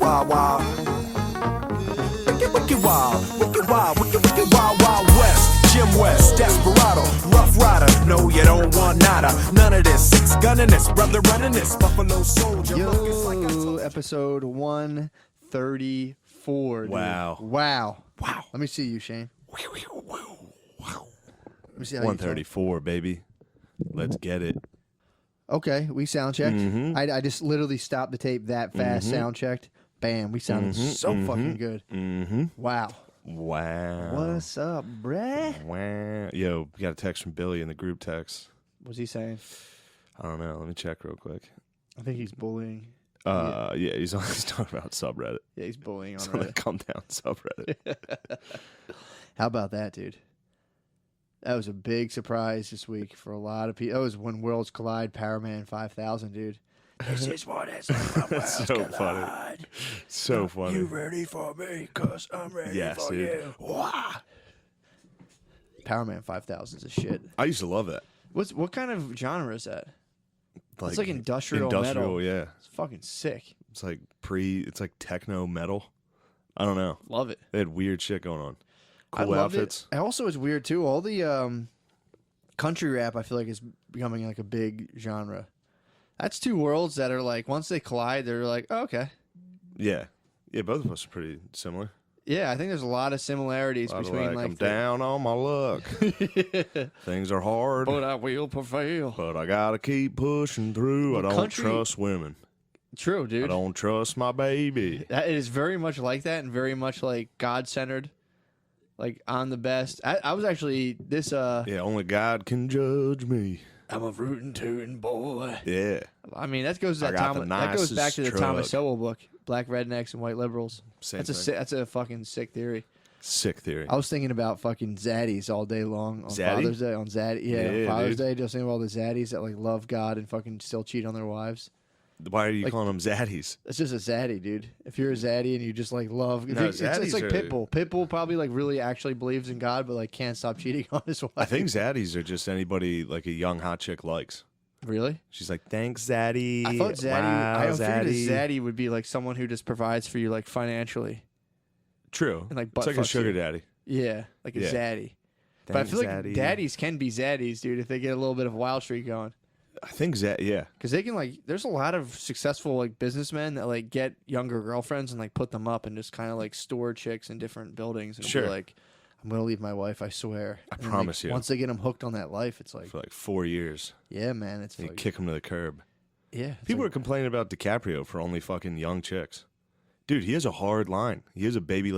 wild, wild. Wicked wild, wicked wild, wicked wild, wild west. Jim West, Desperado, Rough Rider. No, you don't want nada. None of this. Six gunning this, brother running this. Buffalo Soldier. Yo, episode 134. Dude. Wow. Wow. Let me see you, Shane. Wow. Let me see how 134, baby. Let's get it. Okay, we sound checked. Mm-hmm. I just literally stopped the tape that fast, sound checked. Bam, we sounded so fucking good. Wow. What's up, bruh? Wow. Yo, we got a text from Billy in the group text. What's he saying? I don't know. Let me check real quick. I think he's bullying. Yeah, he's talking about subreddit. Yeah, he's bullying on So Reddit. calm down, subreddit. How about that, dude? That was a big surprise this week for a lot of people. That was when Worlds Collide, Power Man 5000, dude. This is what it's like. That's so funny. So funny. You ready for me? Because I'm ready for dude. you. Wah! Power Man 5000 is a shit. I used to love that. What kind of genre is that? It's like industrial metal. Yeah. It's fucking sick. It's like techno metal. I don't know. Love it. They had weird shit going on. I Cool loved outfits. it. Also, it's weird too. All the country rap, I feel like, is becoming like a big genre. That's two worlds that are like, once they collide, they're like, oh, okay. Yeah. Yeah, both of us are pretty similar. Yeah, I think there's a lot of similarities between I'm down on my luck. Things are hard. But I will prevail. But I gotta keep pushing through. Well, I don't trust women. True, dude. I don't trust my baby. It is very much like that and very much like God-centered. Like, I'm the best. I was actually this Yeah, only God can judge me. I'm a rootin' tootin' boy. Yeah. I mean, that goes to that goes back to the Thomas Sowell book, Black Rednecks and White Liberals. That's a fucking sick theory. Sick theory. I was thinking about fucking zaddies all day long on Father's Day. On Zaddy, yeah, on Father's Day, just thinking about all the zaddies that like love God and fucking still cheat on their wives. Why are you calling them zaddies? It's just a zaddy, dude. If you're a zaddy and you just like love, it's like are... Pitbull. Pitbull probably like really actually believes in God, but like can't stop cheating on his wife. I think zaddies are just anybody like a young hot chick likes. Really? She's like, thanks, zaddy. I thought zaddy. Wow, I figured a zaddy. zaddy would be like someone who just provides for you like financially. True. And like it's like a sugar daddy. Yeah, like a zaddy. But I feel like zaddy. daddies can be zaddies, dude, if they get a little bit of a wild streak going. I think yeah. Because they can like, there's a lot of successful like businessmen that like get younger girlfriends and like put them up and just kind of like store chicks in different buildings and be like, I'm gonna leave my wife, I swear. I promise you. Once they get them hooked on that life, it's like for like 4 years. Yeah, man, it's you like, kick them to the curb. Yeah, people are complaining about DiCaprio for only fucking young chicks. Dude, he has a hard line. He has a baby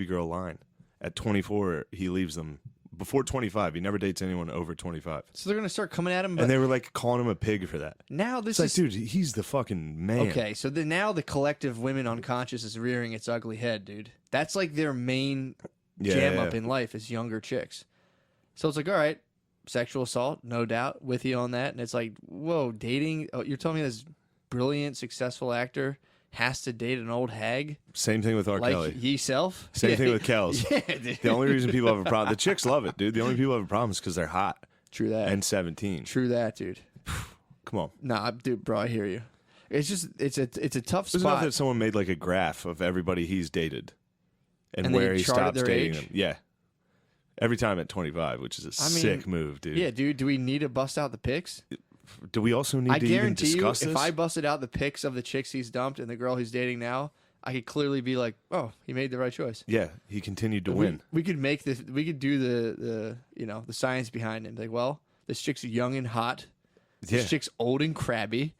girl line. At 24, he leaves them. Before 25, he never dates anyone over 25. So they're gonna start coming at him, and they were like calling him a pig for that. Now this is like, dude, he's the fucking man. Okay, so now the collective women unconscious is rearing its ugly head, dude. That's like their main jam up in life is younger chicks. So it's like, all right, sexual assault, no doubt, with you on that. And it's like, whoa, dating. Oh, you're telling me this brilliant, successful actor has to date an old hag? Same thing with R. Kelly. Like yourself? Same thing with Kels. Yeah, dude. The only reason people have a problem, the chicks love it, dude. The only people who have a problem is because they're hot. True that. And 17. True that, dude. Come on. Nah, dude, bro, I hear you. It's just, it's a tough spot. There's enough that someone made like a graph of everybody he's dated and where he stops dating them. Yeah. Every time at 25, which is a sick move, dude. Yeah, dude. Do we need to bust out the pics? Do we also need to even discuss this? If I busted out the pics of the chicks he's dumped and the girl he's dating now, I could clearly be like, oh, he made the right choice. Yeah, he continued to win. We could make this. We could do the the science behind it. Like, well, this chick's young and hot. This chick's old and crabby.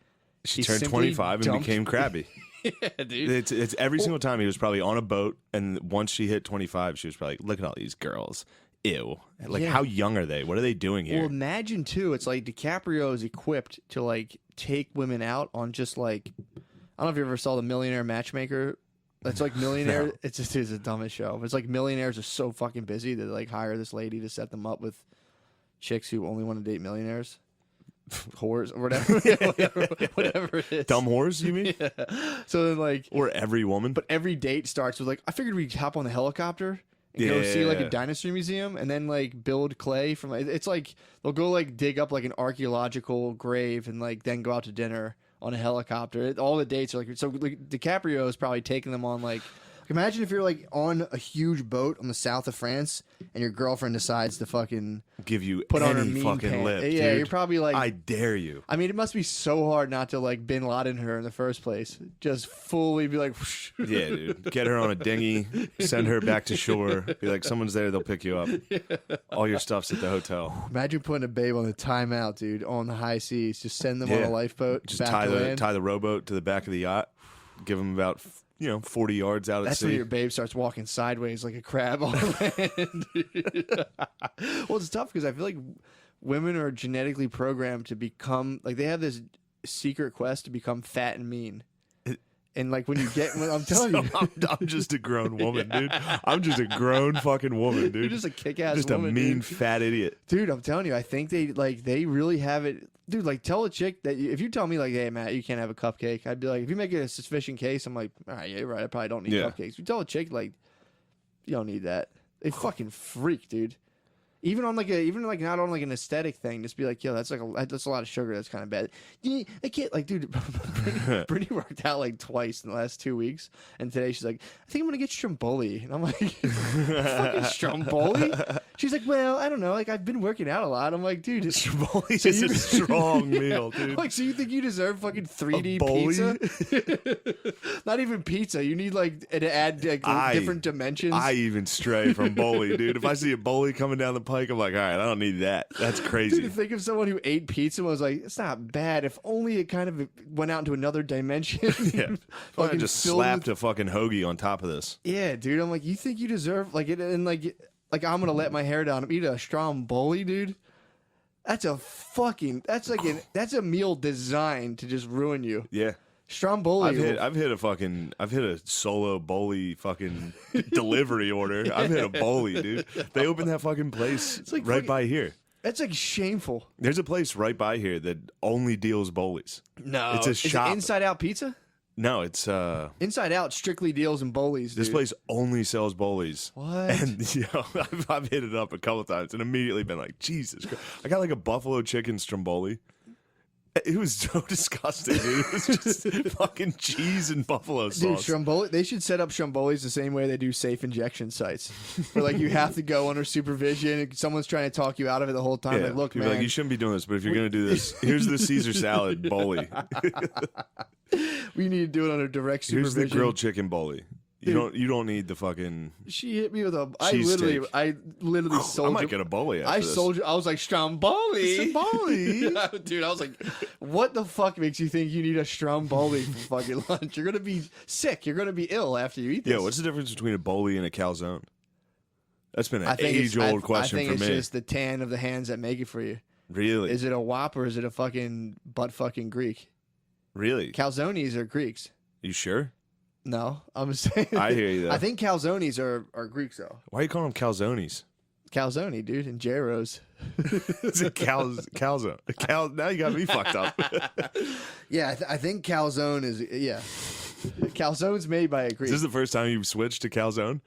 She turned 25 and became crabby. Yeah, dude. It's every single time he was probably on a boat, and once she hit 25, she was probably like, look at all these girls. Ew. Like, how young are they? What are they doing here? Well, imagine, too, it's like DiCaprio is equipped to, like, take women out on just, like, I don't know if you ever saw The Millionaire Matchmaker. It's like millionaire. No. It's the dumbest show. It's like millionaires are so fucking busy that they, like, hire this lady to set them up with chicks who only want to date millionaires. Whores or whatever. Whatever it is. Dumb whores, you mean? Yeah. So then, like... Or every woman. But every date starts with, like, I figured we'd hop on the helicopter and go see like a dinosaur museum and then like build clay from it's like they'll go like dig up like an archaeological grave and like then go out to dinner on a helicopter. All the dates are like so. Like, DiCaprio is probably taking them on like. Imagine if you're like on a huge boat on the south of France and your girlfriend decides to fucking give you put on her any mean fucking pants. lip. Yeah, dude. you're probably like, I dare you. I mean, it must be so hard not to like Bin Laden her in the first place. Just fully be like, whoosh. Yeah, dude. Get her on a dinghy, send her back to shore. Be like, someone's there, they'll pick you up. All your stuff's at the hotel. Imagine putting a babe on the timeout, dude, on the high seas. Just send them on a lifeboat. Just back tie to the land. rowboat to the back of the yacht. Give them about 40 yards out at That's sea. when your babe starts walking sideways like a crab on land. Well, it's tough because I feel like women are genetically programmed to become like they have this secret quest to become fat and mean. And like when you get, I'm telling you, I'm just a grown woman, dude. I'm just a grown fucking woman, dude. you're just a kick-ass just woman, a mean dude. fat idiot. Dude, I'm telling you, I think they really have it. Dude, like tell a chick that if you tell me like, hey Matt, you can't have a cupcake, I'd be like, if you make it a sufficient case, I'm like, all right, yeah, you're right. I probably don't need cupcakes. If you tell a chick like, you don't need that. They fucking freak, dude. Even not on like an aesthetic thing, just be like, yo, that's a lot of sugar. That's kind of bad. Yeah, I can't like, dude. Brittany worked out like twice in the last 2 weeks, and today she's like, I think I'm gonna get Stromboli, and I'm like, fucking Stromboli. She's like, well, I don't know. Like I've been working out a lot. I'm like, dude, Stromboli is a strong meal, dude. Like, so you think you deserve fucking 3D Boli? pizza? Not even pizza. You need like to add like, different dimensions. I even stray from Boli, dude. If I see a Boli coming down the pike, I'm like, all right, I don't need that. That's crazy. Dude, think of someone who ate pizza and was like, it's not bad. If only it kind of went out into another dimension. Yeah. I just slapped a fucking hoagie on top of this. Yeah, dude. I'm like, you think you deserve like it, and like I'm gonna let my hair down and eat a Stromboli, dude. That's a meal designed to just ruin you. Yeah. Stromboli. I've hit a solo Boli fucking delivery order. I've hit a Boli, dude. They opened that fucking place like right by here. That's like shameful. There's a place right by here that only deals Bolis. No, it's a shop. Is it Inside Out Pizza? No, it's Inside Out strictly deals in Bolis. This place only sells Bolis. What? And I've hit it up a couple times and immediately been like, Jesus Christ. I got like a buffalo chicken Stromboli. It was so disgusting, dude. It was just fucking cheese and buffalo sauce. Dude, Stromboli, they should set up Strombolis the same way they do safe injection sites. Where, like, you have to go under supervision. And someone's trying to talk you out of it the whole time. Yeah. Like, look, People man. Like, you shouldn't be doing this, but if you're going to do this, here's the Caesar salad Boli. We need to do it under direct supervision. Here's the grilled chicken Boli. You don't need the fucking. She hit me with a. I cheesesteak. literally sold. I might get a Boli after this. sold you. I was like Stromboli. Stromboli. Dude, I was like, what the fuck makes you think you need a Stromboli for fucking lunch? You're gonna be sick. You're gonna be ill after you eat this. Yeah, what's the difference between a Boli and a calzone? That's been an age-old question for me. I think it's just the tan of the hands that make it for you. Really? Is it a wop or is it a fucking butt fucking Greek? Really? Calzones are Greeks. You sure? No, I'm saying. I hear you, though. I think calzones are Greeks though. Why are you calling them calzones? Calzone, dude, and gyros. It's a calzone. Now you got me fucked up. Yeah, I think calzone is calzone's made by a Greek. Is this the first time you've switched to calzone?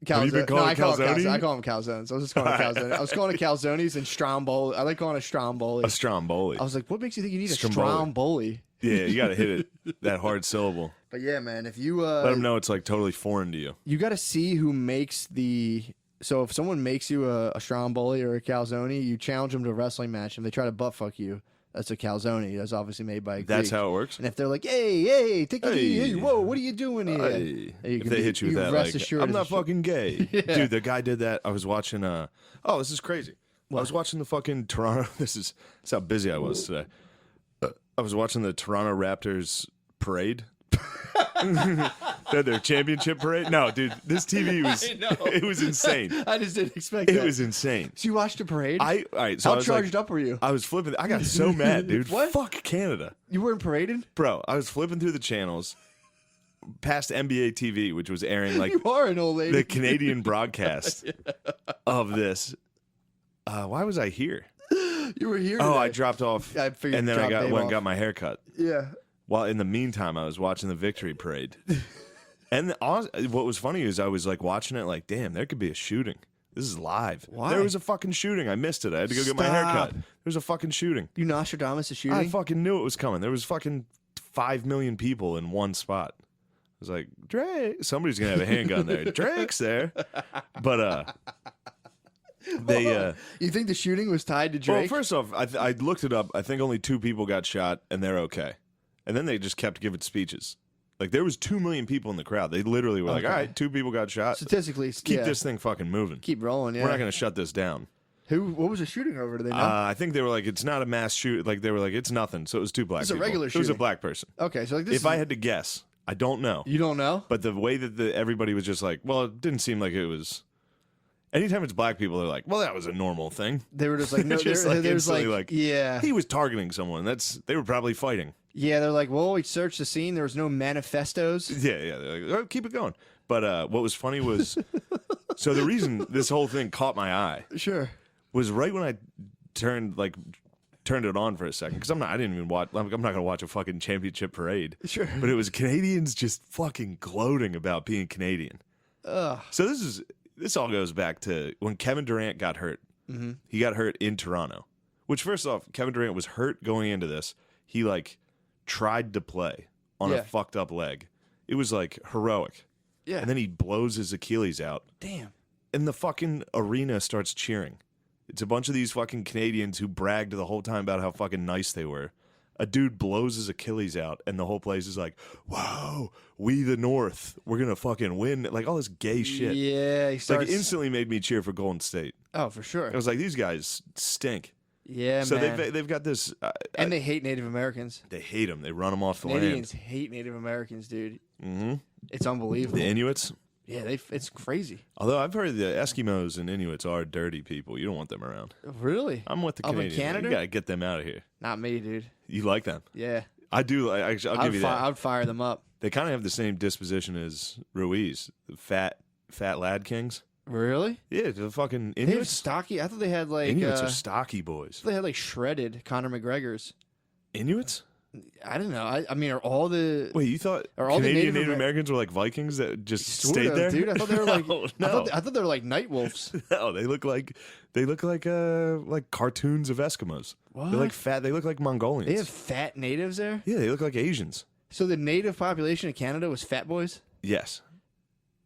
Calzone. Have you been calling I call calzone? them calzones. I was just calling them calzones. I was calling it calzones and Stromboli. I like calling it Stromboli. A Stromboli. I was like, what makes you think you need a Stromboli. Stromboli? Yeah, you got to hit it, that hard syllable. But yeah, man, if you Let them know it's like totally foreign to you. You got to see who makes the. So if someone makes you a Stromboli or a calzone, you challenge them to a wrestling match, and they try to butt fuck you. That's a calzone. That's obviously made by a Greek. That's how it works? And if they're like, hey, take it easy. Hey, whoa, what are you doing here? Hey. If they hit you with that, like, I'm not fucking gay. Yeah. Dude, the guy did that. I was watching, this is crazy. I was watching the fucking Toronto, this is how busy I was today. I was watching the Toronto Raptors parade. Their championship parade. No, dude, this TV was insane. I just didn't expect that. It was insane. So you watched a parade? All right, so How I was charged up were you? I was flipping. I got so mad, dude. What? Fuck Canada. You weren't paraded? Bro, I was flipping through the channels past NBA TV, which was airing like You are an old lady. the Canadian broadcast of this. Why was I here? You were here Oh, today. I dropped off, I figured and then drop I Dave went and off. got my hair cut. Yeah. While in the meantime, I was watching the victory parade. And what was funny is I was like watching it like, damn, there could be a shooting. This is live. Why? There was a fucking shooting. I missed it. I had to go get my hair cut. Stop. There was a fucking shooting. You Nostradamus a shooting? I fucking knew it was coming. There was fucking 5 million people in one spot. I was like, Drake, somebody's gonna have a handgun there. Drake's there, but they. You think the shooting was tied to Drake? Well, first off, I looked it up. I think only 2 people got shot, and they're okay. And then they just kept giving speeches. Like there was 2 million people in the crowd. They literally were like, "All right, 2 people got shot. Statistically, Keep this thing fucking moving. Keep rolling. Yeah, We're not gonna shut this down." What was the shooting over? Do they know? I think they were like, it's not a mass shoot. Like they were like, it's nothing. So it was 2 black It's a people. regular It was a shooting. black person. Okay, so like this. If I had to guess, I don't know. you don't know? But the way that everybody was just like, well, it didn't seem like it was. Anytime it's black people, they're like, well, that was a normal thing. They were just like, no, Just there was instantly like, like, yeah, He was targeting someone. They were probably fighting. yeah. They're like, well, we searched the scene. There was no manifestos. Yeah. They're like, oh, keep it going. But what was funny was, so the reason this whole thing caught my eye Sure. was right when I turned it on for a second because I didn't even watch. I'm not gonna watch a fucking championship parade. Sure. But it was Canadians just fucking gloating about being Canadian. Ugh. So this all goes back to when Kevin Durant got hurt. Mm-hmm. He got hurt in Toronto. Which first off, Kevin Durant was hurt going into this. He tried to play on Yeah. a fucked up leg. It was heroic. Yeah. And then he blows his Achilles out. Damn. And the fucking arena starts cheering. It's a bunch of these fucking Canadians who bragged the whole time about how fucking nice they were. A dude blows his Achilles out, and the whole place is like, wow, we the North, we're going to fucking win. Like, all this gay shit. Yeah. He starts. Instantly made me cheer for Golden State. Oh, for sure. I was like, these guys stink. Yeah, So man. they've got this. And they hate Native Americans. They hate them. They run them off the Canadians hate Native Americans, dude. land. Mm-hmm. It's unbelievable. The Inuits. Yeah, it's crazy. Although I've heard the Eskimos and Inuits are dirty people. You don't want them around. Really? I'm with the Up in Canadians. Canada? You got to get them out of here. Not me, dude. You like them. Yeah. I do. Actually, I'll give you that. I would fire them up. They kind of have the same disposition as Ruiz, the fat lad kings. Really? Yeah, the fucking They have Inuits. stocky. I thought they had like. Inuits are stocky boys. they had like shredded Conor McGregor's. Inuits? I don't know. I mean, are all the Wait, you thought Are all the Canadian Native Native Americans were like Vikings that just sort stayed of, there? dude? I thought they were like. No. I thought they were like night wolves. No, they look like cartoons of Eskimos. What? They're like fat. They look like Mongolians. They have fat natives there. Yeah, they look like Asians. So the native population of Canada was fat boys. Yes,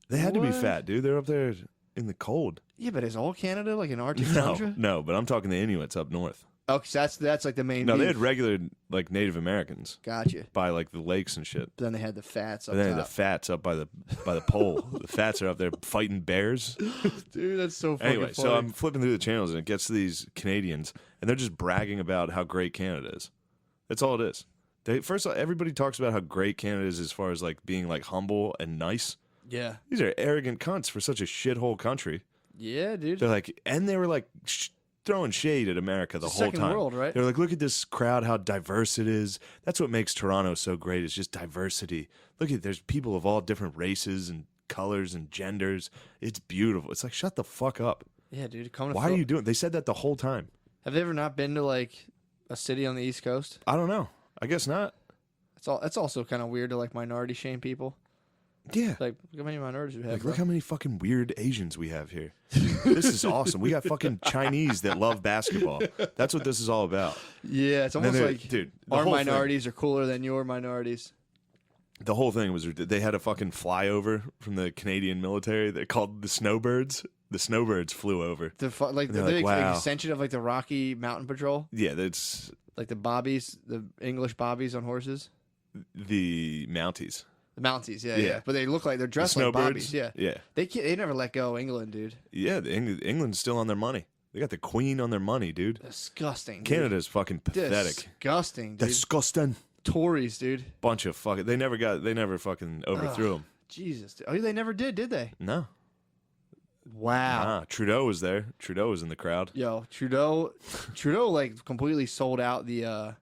they had to be What? fat, dude. They're up there in the cold. Yeah, but is all Canada like an Arctic No, tundra? no, but I'm talking the Inuits up north. Oh, 'cause that's like the main. No, they beef. had regular like Native Americans Gotcha. by like the lakes and shit. But then they had the fats up But then top. the fats up by the pole. The fats are up there fighting bears. Dude, that's so fucking Anyway, funny. so I'm flipping through the channels and it gets to these Canadians and they're just bragging about how great Canada is. That's all it is. First of all, everybody talks about how great Canada is as far as like being like humble and nice. Yeah. These are arrogant cunts for such a shithole country. Yeah, dude. They're like, and they were like throwing shade at America the It's a whole second time. world, right? They're like, look at this crowd, how diverse it is. That's what makes Toronto so great. It's just diversity. Look at there's people of all different races and colors and genders. It's beautiful. It's like, shut the fuck up. Yeah, dude. Come to Why are you doing? They said that the whole time. Have they ever not been to like a city on the East Coast? I don't know. I guess not. That's also kind of weird to like minority shame people. Yeah. Like, look how many minorities we have. Like, bro. look how many fucking weird Asians we have here. This is awesome. We got fucking Chinese that love basketball. That's what this is all about. Yeah, it's And then almost they're- like dude, the our whole thing- minorities are cooler than your minorities. The whole thing was they had a fucking flyover from the Canadian military. They're called the Snowbirds. The Snowbirds flew over. Like They're the like, wow. extension of like the Rocky Mountain Patrol, Yeah, that's like the bobbies, the English bobbies on horses, the Mounties. the Mounties. Yeah, Yeah. yeah. But they look like they're dressed The like Snowbirds. bobbies. Yeah, Yeah. they never let go of England, dude. Yeah, England's still on their money. They got the Queen on their money, dude. Disgusting. Dude. Canada's fucking pathetic. Disgusting, dude. Disgusting. Tories, dude. Bunch of fucking. They never fucking overthrew them. Jesus. Oh, they never did they? No. Wow. Trudeau was there. Trudeau was in the crowd. Yo, Trudeau like completely sold out the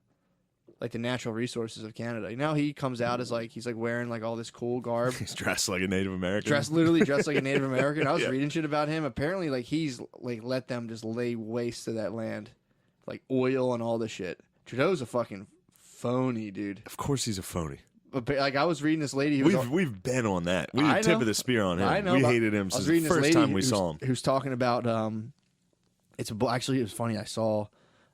like the natural resources of Canada. Now he comes out as like he's like wearing like all this cool garb. He's dressed like a Native American. Literally dressed like a Native American. I was Yeah. reading shit about him. Apparently, like he's like let them just lay waste to that land, like oil and all this shit. Trudeau's a fucking phony, dude. Of course, he's a phony. But like I was reading this lady who was We've been on that. We I did tip know. of the spear on him. I know. We but hated him I since was the reading this first lady time we who's- saw him. Who's talking about it was funny. I saw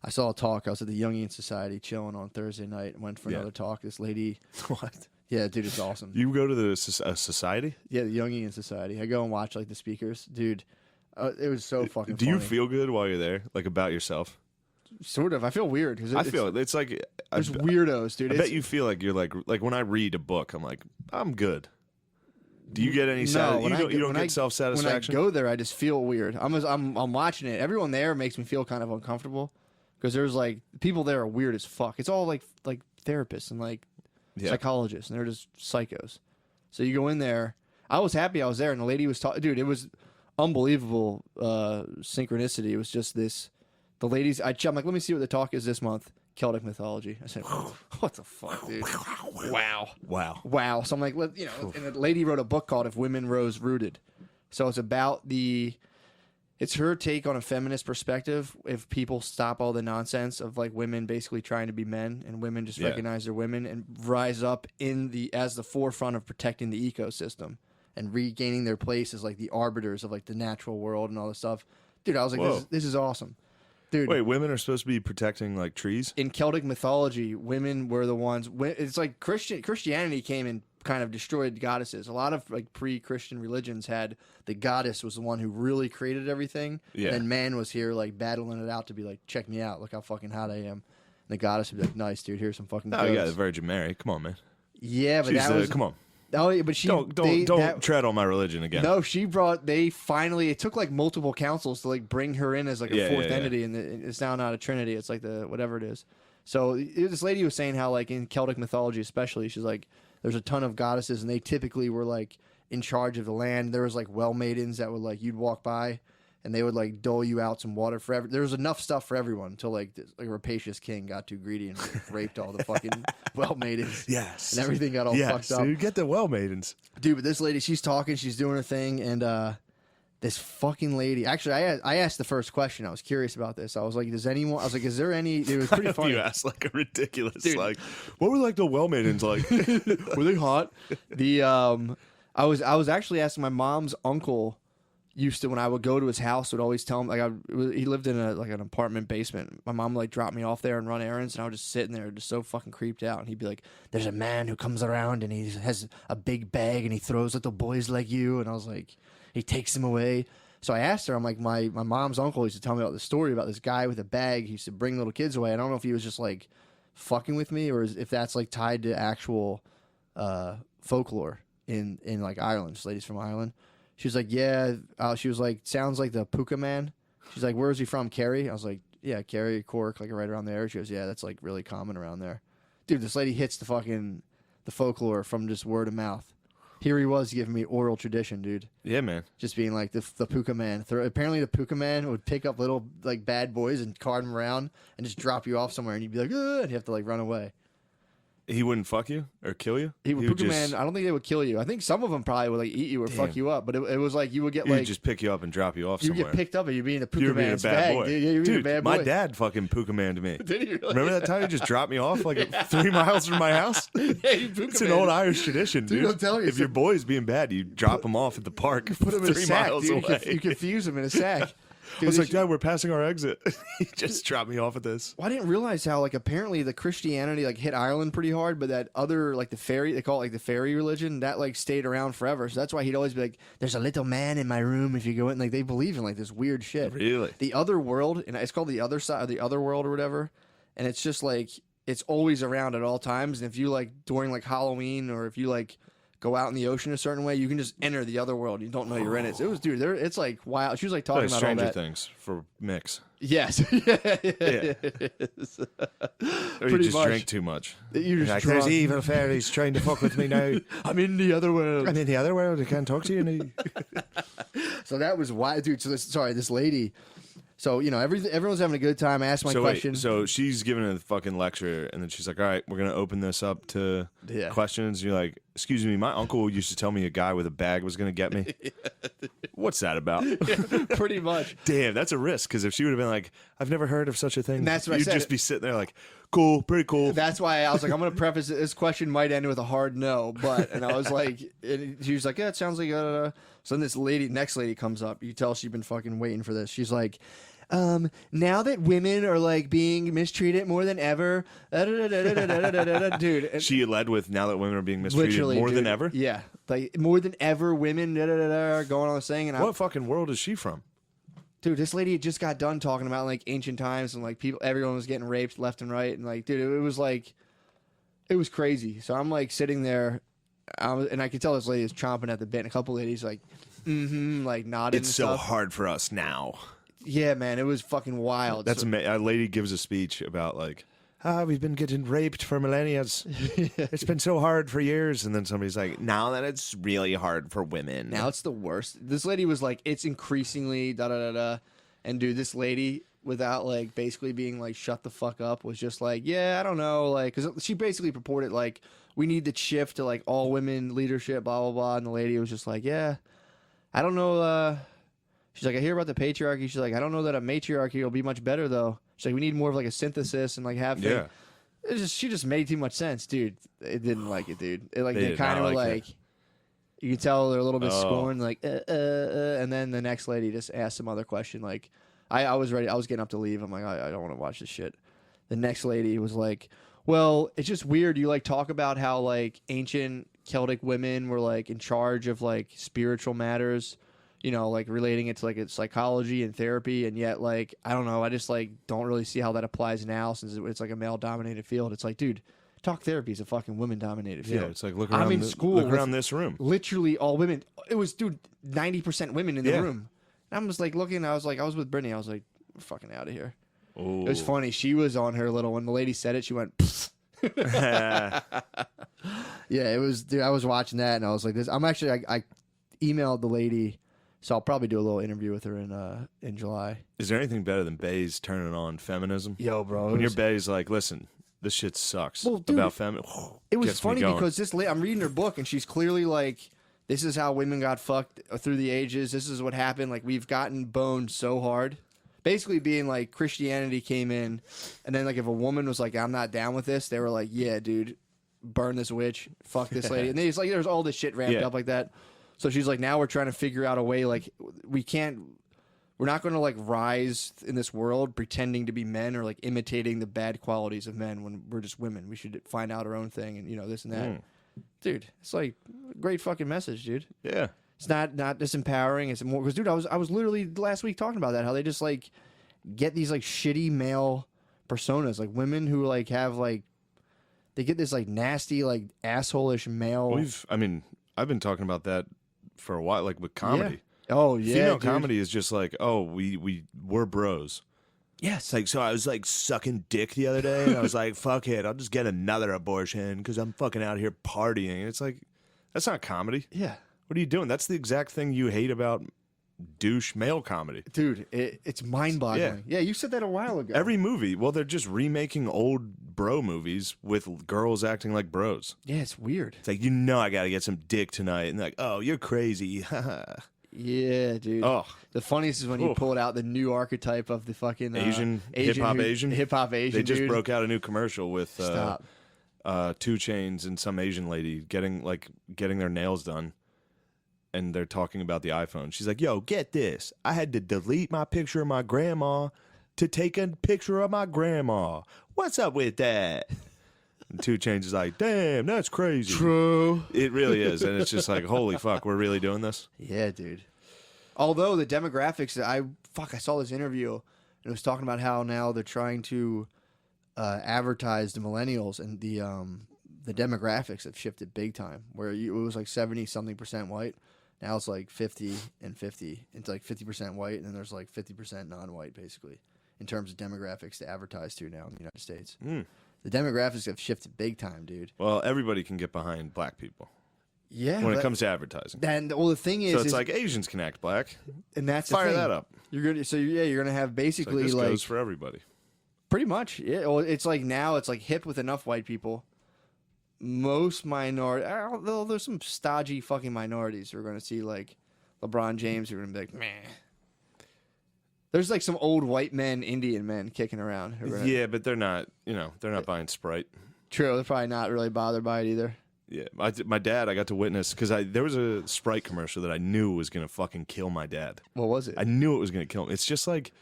I saw a talk. I was at the Jungian Society chilling on Thursday night and went for another talk. This lady. What? Yeah, dude, it's awesome. You go to the society? Yeah, the Jungian Society. I go and watch like the speakers. Dude, it was so fucking Do funny. you feel good while you're there? Like about yourself? Sort of. I feel weird. Cause I feel it's like... There's weirdos, dude. I bet you feel like you're like when I read a book, I'm like, I'm good. Do you get any you don't get self-satisfaction? When I go there, I just feel weird. I'm watching it. Everyone there makes me feel kind of uncomfortable because there's like people there are weird as fuck. It's all like therapists and like psychologists, and they're just psychos. So you go in there. I was happy I was there, and the lady was talking. Dude, it was unbelievable synchronicity. It was just this. The ladies, I'm like, let me see what the talk is this month. Celtic mythology. I said, what the fuck, dude? Wow. So I'm like, and the lady wrote a book called If Women Rose Rooted. So it's about it's her take on a feminist perspective. If people stop all the nonsense of like women basically trying to be men and women just recognize they're women and rise up as the forefront of protecting the ecosystem and regaining their place as like the arbiters of like the natural world and all this stuff. Dude, I was like, this is awesome. Dude, wait, women are supposed to be protecting like trees? In Celtic mythology, women were the ones. It's like Christianity came and kind of destroyed goddesses. A lot of like pre-Christian religions had the goddess was the one who really created everything, and man was here like battling it out to be like, check me out, look how fucking hot I am. And the goddess would be like, nice, dude, here's some fucking. Oh yeah, the Virgin Mary. Come on, man. Yeah, but that was come on. Oh, yeah, but she don't tread on my religion again. No, it took like multiple councils to like bring her in as like a fourth entity, and it's now not a trinity. It's like the whatever it is. So this lady was saying how like in Celtic mythology, especially, she's like, there's a ton of goddesses, and they typically were like in charge of the land. There was like well maidens that would like you'd walk by, and they would like dole you out some water for there was enough stuff for everyone until like a rapacious king got too greedy and raped all the fucking well maidens. Yes, and everything got all fucked up. Dude, get the well maidens, dude. But this lady, she's talking, she's doing her thing, and this fucking lady. Actually, I asked the first question. I was curious about this. I was like, is there any? It was pretty funny. You asked like a ridiculous, dude. Like, what were like the well maidens like? Were they hot? I was actually asking my mom's uncle. Used to, when I would go to his house, would always tell him like he lived in an apartment basement. My mom would like drop me off there and run errands, and I would just sit in there just so fucking creeped out. And he'd be like, "There's a man who comes around and he has a big bag and he throws little boys like you." And I was like, he takes them away. So I asked her, I'm like, my mom's uncle used to tell me about the story about this guy with a bag. He used to bring little kids away. I don't know if he was just like fucking with me or if that's like tied to actual folklore in like Ireland. This lady's from Ireland. She was like, yeah. She was like, sounds like the Puka Man. She's like, where is he from? Kerry? I was like, yeah, Kerry, Cork, like right around there. She goes, yeah, that's like really common around there. Dude, this lady hits the folklore from just word of mouth. Here he was giving me oral tradition, dude. Yeah, man. Just being like the Puka Man. Apparently the Puka Man would pick up little like bad boys and cart them around and just drop you off somewhere and you'd be like, and you have to like run away. He wouldn't fuck you or kill you? Puka Man, I don't think they would kill you. I think some of them probably would like eat you or fuck you up. But it was like you would get He'd just pick you up and drop you off somewhere. You get picked up and you'd be in the Puka Man's bag. Boy. You'd be a bad boy. My dad fucking Puka Man to me. Did he really? Remember that time he just dropped me off like 3 miles from my house? Yeah, it's an old Irish tradition, dude. I'm telling you, if your boy's being bad, you drop him off at the park. Put him in 3 a sack, miles dude. away. You confuse him in a sack. Dude, I was like, Dad, we're passing our exit. He just dropped me off at this. Well, I didn't realize how like apparently the Christianity like hit Ireland pretty hard, but that other like the fairy, they call it like the fairy religion, that like stayed around forever. So that's why he'd always be like, "There's a little man in my room if you go in." Like they believe in like this weird shit. Really? The other world, and it's called the other side, or the other world, or whatever. And it's just like it's always around at all times. And if you like during like Halloween, or if you like go out in the ocean a certain way, you can just enter the other world. You don't know you're in it. So it was, dude, it's like wild. She was like talking about Stranger all that. Things for mix. Yes. Yeah. Or you just much. drink too much. You just like, drunk. there's evil fairies trying to fuck with me now. I'm in the other world. I'm in the other world. I can't talk to you now. So that was wild, dude. So this lady. So, everyone's having a good time. I asked my question. So she's giving a fucking lecture, and then she's like, all right, we're going to open this up to questions. And you're like, excuse me, my uncle used to tell me a guy with a bag was going to get me. What's that about? Pretty much. Damn, that's a risk, because if she would have been like, I've never heard of such a thing, and that's what you'd I said. just be sitting there like, cool, pretty cool. That's why I was like, I'm going to preface it. This question might end with a hard no, and I was like, she was like, yeah, it sounds like, so then this next lady comes up. You tell she's been fucking waiting for this. She's like, now that women are like being mistreated more than ever, dude. She led with now that women are being mistreated Literally, more than dude. ever. Yeah, like more than ever, women are going on this thing. And What fucking world is she from? dude, this lady had just got done talking about like ancient times and like everyone was getting raped left and right, and like, dude, it was like, it was crazy. So I'm like sitting there, and I could tell this lady is chomping at the bit. And a couple ladies like, like nodding. It's and so stuff. hard for us now. Yeah, man, it was fucking wild. That's a lady gives a speech about like, we've been getting raped for millennia. It's been so hard for years. And then somebody's like, now that it's really hard for women. Now it's the worst. This lady was like, it's increasingly da da da da. And dude, this lady, without like basically being like, shut the fuck up, was just like, yeah, I don't know. Like, because she basically purported like, we need to shift to like all women leadership, blah, blah, blah. And the lady was just like, yeah, I don't know. She's like, I hear about the patriarchy. She's like, I don't know that a matriarchy will be much better though. She's like, we need more of like a synthesis and like have yeah. She just made too much sense, dude. It didn't like it, dude. It like They they did kind not of like like you could tell they're a little bit Oh. scorned, like and then the next lady just asked some other question. Like I was ready. I was getting up to leave. I'm like, I don't want to watch this shit. The next lady was like, well, it's just weird. You like talk about how like ancient Celtic women were like in charge of like spiritual matters, you know, like relating it to like its psychology and therapy, and yet like I don't know, I just like don't really see how that applies now since it's like a male dominated field. It's like, dude, talk therapy is a fucking women dominated field. Yeah, it's like look around. I'm in school Look with around this room. literally all women. It was, dude, 90% women in the Yeah. room. And I'm just like looking. I was with Brittany. I was like, we're fucking out of here. Oh. It was funny. She was on her little. When the lady said it, she went. Pfft. Yeah, it was. Dude, I was watching that and I was like, this. I'm actually. I emailed the lady, so I'll probably do a little interview with her in July. Is there anything better than Bays turning on feminism? Yo, bro. When your Bays like, listen, this shit sucks Well, dude, about feminism. It was funny because this I'm reading her book and she's clearly like, this is how women got fucked through the ages. This is what happened. Like, we've gotten boned so hard. Basically being like Christianity came in, and then like if a woman was like, I'm not down with this, they were like, yeah, dude, burn this witch, fuck this lady. And it's like there's all this shit ramped up like that. So she's like, now we're trying to figure out a way, like we're not going to like rise in this world pretending to be men or like imitating the bad qualities of men when we're just women. We should find out our own thing and, you know, this and that. Dude, it's like a great fucking message, dude. Yeah. It's not disempowering. It's more because, dude, I was literally last week talking about that, how they just like get these like shitty male personas, like women who like have like they get this like nasty like asshole-ish male. I've been talking about that for a while, like with comedy. Yeah. Oh yeah, female dude. comedy is just like, oh, we're bros. Yes. It's like, so I was like sucking dick the other day, and I was like, fuck it, I'll just get another abortion because I'm fucking out here partying. And it's like, that's not comedy. Yeah. What are you doing? That's the exact thing you hate about douche male comedy. Dude, it's mind-boggling. Yeah, you said that a while ago. Every movie, well, they're just remaking old bro movies with girls acting like bros. Yeah, it's weird. It's like, you know, I got to get some dick tonight. And they're like, oh, you're crazy. Yeah, dude. Oh. The funniest is when you pulled out the new archetype of the fucking Asian hip-hop Asian. Hip-hop Asian, They just dude. broke out a new commercial with Stop. 2 Chainz and some Asian lady getting their nails done. And they're talking about the iPhone. She's like, yo, get this. I had to delete my picture of my grandma to take a picture of my grandma. What's up with that? And 2 Chainz is like, damn, that's crazy. True. It really is. And it's just like, holy fuck, we're really doing this? Yeah, dude. Although the demographics, I saw this interview, and it was talking about how now they're trying to advertise the millennials, and the demographics have shifted big time, where it was like 70-something% white. Now it's like 50 and 50. It's like 50% white, and then there's like 50% non-white, basically, in terms of demographics to advertise to now in the United States. The demographics have shifted big time, dude. Well, everybody can get behind black people. Yeah. When it comes to advertising. And well, the thing is, So it's like Asians can act black. and that's Fire the thing. that up. You're gonna, you're gonna have It's basically like, this like goes for everybody. pretty much. Yeah. Well, it's like now it's like hip with enough white people. Most minority, although there's some stodgy fucking minorities who are gonna see like LeBron James who are gonna be like, meh. There's like some old white men, Indian men kicking around. Who are gonna, Yeah, but they're not buying Sprite. True. They're probably not really bothered by it either. Yeah, my dad, I got to witness, because there was a Sprite commercial that I knew was going to fucking kill my dad. What was it? I knew it was going to kill him. It's just like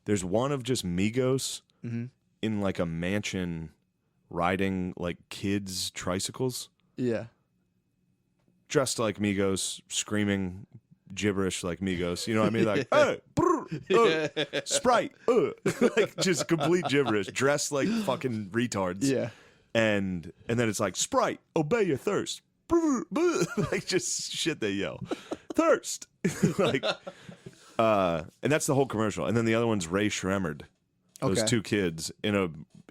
There's one of just Migos Mm-hmm. in like a mansion riding like kids' tricycles, Yeah. dressed like Migos, screaming gibberish like Migos. You know what I mean? Like, hey, brr, Sprite, like just complete gibberish, dressed like fucking retards. Yeah. And then it's like, Sprite, obey your thirst. Brr, brr, like just shit they yell. Thirst. Like, and that's the whole commercial. And then the other one's Ray Shremmerd. Those Okay. two kids in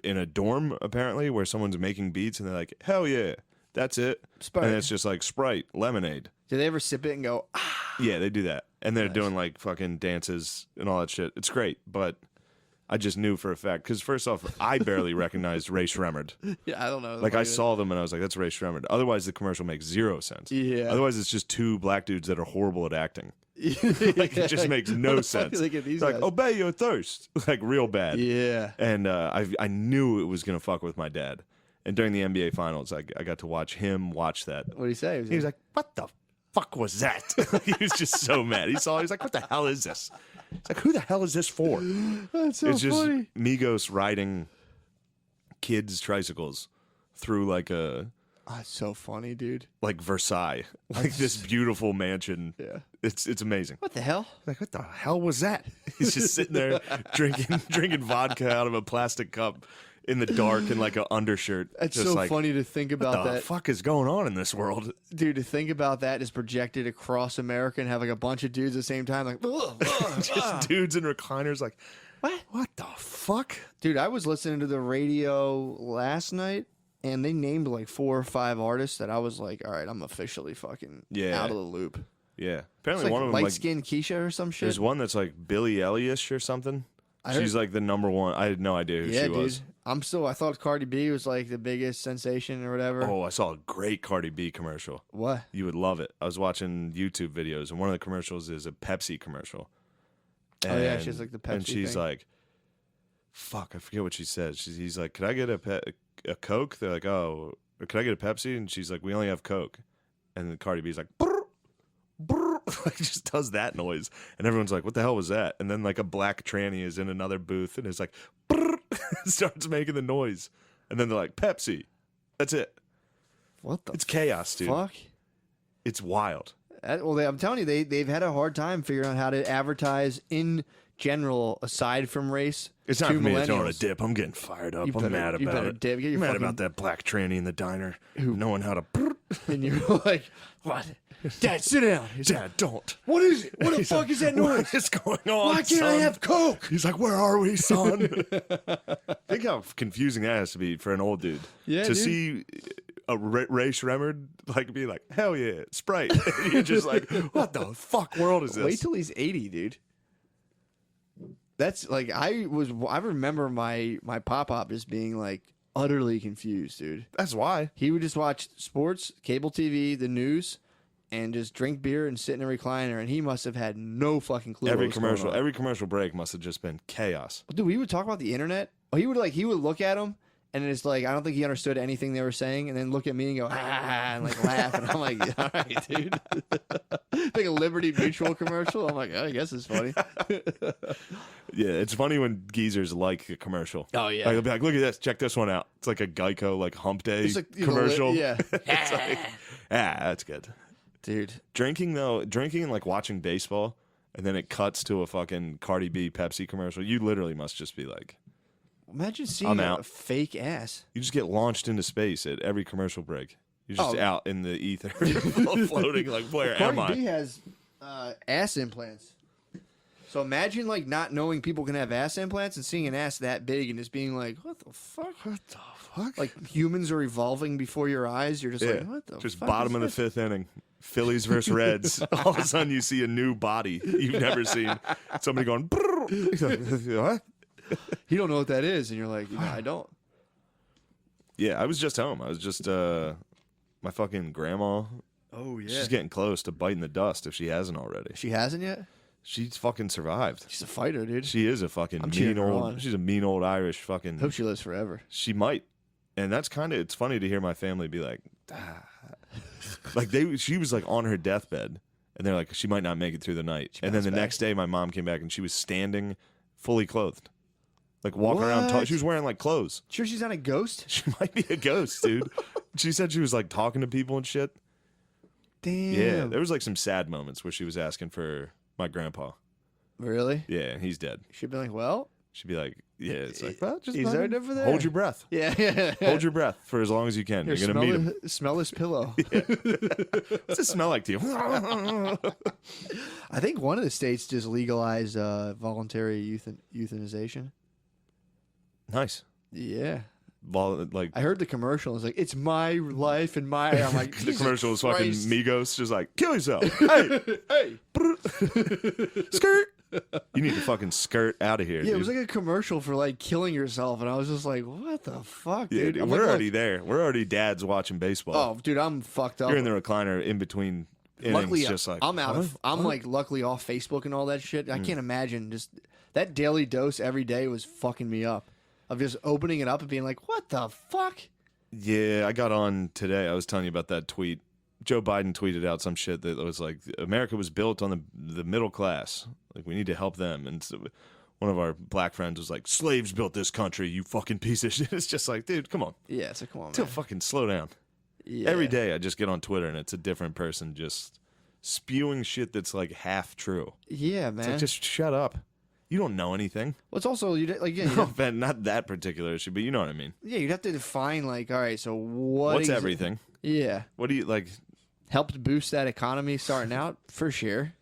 a dorm apparently where someone's making beats and they're like, hell yeah, that's it. Sprite. And it's just like Sprite, lemonade. Do they ever sip it and go, ah? Yeah, they do that. And they're doing like fucking dances and all that shit. It's great, but I just knew for a fact because first off, I barely recognized Ray Shremmerd. Yeah, I don't know. Like I saw them and I was like, that's Ray Shremmerd. Otherwise, the commercial makes zero sense. Yeah. Otherwise, it's just two black dudes that are horrible at acting. Like it just makes no sense. Look at these Like guys. obey your thirst, like real bad. Yeah. And I knew it was gonna fuck with my dad. And during the NBA finals, I got to watch him watch that. What did he say? He was like, "What the fuck was that?" He was just so mad. He saw it. He's like, "What the hell is this?" It's like, "Who the hell is this for?" That's so It's just funny. Migos riding kids' tricycles through like That's so funny, dude. like Versailles, like this beautiful mansion. Yeah. It's amazing. What the hell? Like, what the hell was that? He's just sitting there drinking vodka out of a plastic cup in the dark in like an undershirt. It's just so like, funny to think what about the that. fuck is going on in this world? Dude, to think about that is projected across America and have like a bunch of dudes at the same time, like, Just dudes in recliners like, what? what the fuck? Dude, I was listening to the radio last night and they named like 4 or 5 artists that I was like, all right, I'm officially fucking Yeah. out of the loop. Yeah. It's Apparently like one of them like light skinned Keisha or some shit. there's one that's like Billie Eilish or something. I heard- She's like the number one. I had no idea who yeah, she dude. was. I thought Cardi B was like the biggest sensation or whatever. Oh, I saw a great Cardi B commercial. What? You would love it. I was watching YouTube videos, and one of the commercials is a Pepsi commercial. Oh, yeah, she has, like, the And Pepsi she's thing. like, "Fuck, I forget what she says." He's like, "Could I get a Coke?" They're like, "Oh, or could I get a Pepsi?" And she's like, "We only have Coke." And then Cardi B's like, "Brr, brr," like just does that noise, and everyone's like, "What the hell was that?" And then like a black tranny is in another booth and is like, "Brr," starts making the noise, and then they're like, "Pepsi." That's it. What the It's chaos, dude. fuck? It's wild. I'm telling you, they've had a hard time figuring out how to advertise in general, aside from race. It's time to for me to throw in a millennials. dip. I'm getting fired up. You I'm better- mad you about better it. dip. Get your I'm mad fucking- about that black tranny in the diner knowing how to. And you're like, what? Dad, sit down. He's like, Dad, don't. what is it? What the He's fuck like, is that noise? What is going on? Why can't I son? have Coke? He's like, where are we, son? Think how confusing that has to be for an old dude. Yeah, to dude. see a Ray Shremmerd like be like, hell yeah, Sprite. And you're just like, what the fuck world is this? Wait till he's 80, dude. That's like I remember my pop just being like utterly confused, dude. That's why. He would just watch sports, cable TV, the news, and just drink beer and sit in a recliner, and he must have had no fucking clue. Every what was going on. every commercial break must have just been chaos. Dude, we would talk about the internet. Oh, he would look at him, and it's like I don't think he understood anything they were saying, and then look at me and go and like laugh, and I'm like, all right, dude. Like a Liberty Mutual commercial. I'm like, oh, I guess it's funny. Yeah, it's funny when geezers like a commercial. Oh, yeah. Like, they'll be like, look at this, check this one out. It's like a Geico like hump day It's like, you know, commercial. yeah, It's like, that's good. dude. Drinking and like watching baseball, and then it cuts to a fucking Cardi B Pepsi commercial. You literally must just be like, Imagine seeing I'm a out. fake ass. you just get launched into space at every commercial break. You're just Oh. out in the ether, floating like, where am Cardi I? B has ass implants. So imagine like not knowing people can have ass implants and seeing an ass that big and just being like, what the fuck? What the fuck? Like humans are evolving before your eyes. You're just yeah, like, what the just fuck bottom is of the this? fifth inning. Phillies versus Reds. All of a sudden, you see a new body you've never seen. Somebody going, "Brrr." What? You don't know what that is, and you're like, I don't. Yeah, I was just home. I was just my fucking grandma. Oh yeah. She's getting close to biting the dust if she hasn't already. She hasn't yet. She's fucking survived. She's a fighter, dude. She is a fucking I'm cheering mean her old. on. She's a mean old Irish fucking. Hope she lives forever. She might, and that's kind of. It's funny to hear my family be like, like She was like on her deathbed, and they're like, she might not make it through the night. And then bounced the back. next day, my mom came back and she was standing fully clothed, like walking around. What? She was wearing like clothes. Sure, she's not a ghost. She might be a ghost, dude. She said she was like talking to people and shit. Damn. Yeah, there was like some sad moments where she was asking for my grandpa. Really? Yeah, he's dead. She'd be like, well, She'd be like, yeah, it's like, well, just he's fucking right over there. hold your breath. Yeah. Hold your breath for as long as you can. Here, You're gonna meet him. Smell this pillow. What's it smell like to you? I think one of the states just legalized voluntary euthanization. Nice. Yeah. Like I heard the commercial. It's like, it's my life and my. I'm like, the commercial was fucking Christ. Migos, just like, kill yourself. Hey, Hey. skirt. You need to fucking skirt out of here. Yeah, dude. it was like a commercial for like killing yourself, and I was just like, what the fuck, Yeah, dude? dude, I'm we're like, already there. We're already dads watching baseball. Oh, dude, I'm fucked up. You're in the recliner in between innings, Luckily, just like I'm out of. what? I'm What? like luckily off Facebook and all that shit. I can't imagine just that daily dose every day was fucking me up. Of just opening it up and being like, what the fuck? Yeah, I got on today. I was telling you about that tweet. Joe Biden tweeted out some shit that was like, America was built on the middle class. Like, we need to help them. And so one of our black friends was like, slaves built this country, you fucking piece of shit. It's just like, dude, come on. Yeah, it's like, come on, Still man. fucking slow down. Yeah. Every day I just get on Twitter and it's a different person just spewing shit that's like half true. Yeah, It's man. like, just shut up. You don't know anything. Well, it's also like yeah, No offense, not that particular issue, but you know what I mean. yeah, you'd have to define like, all right, so what's everything? Yeah, What do you like? helped boost that economy starting out for sure.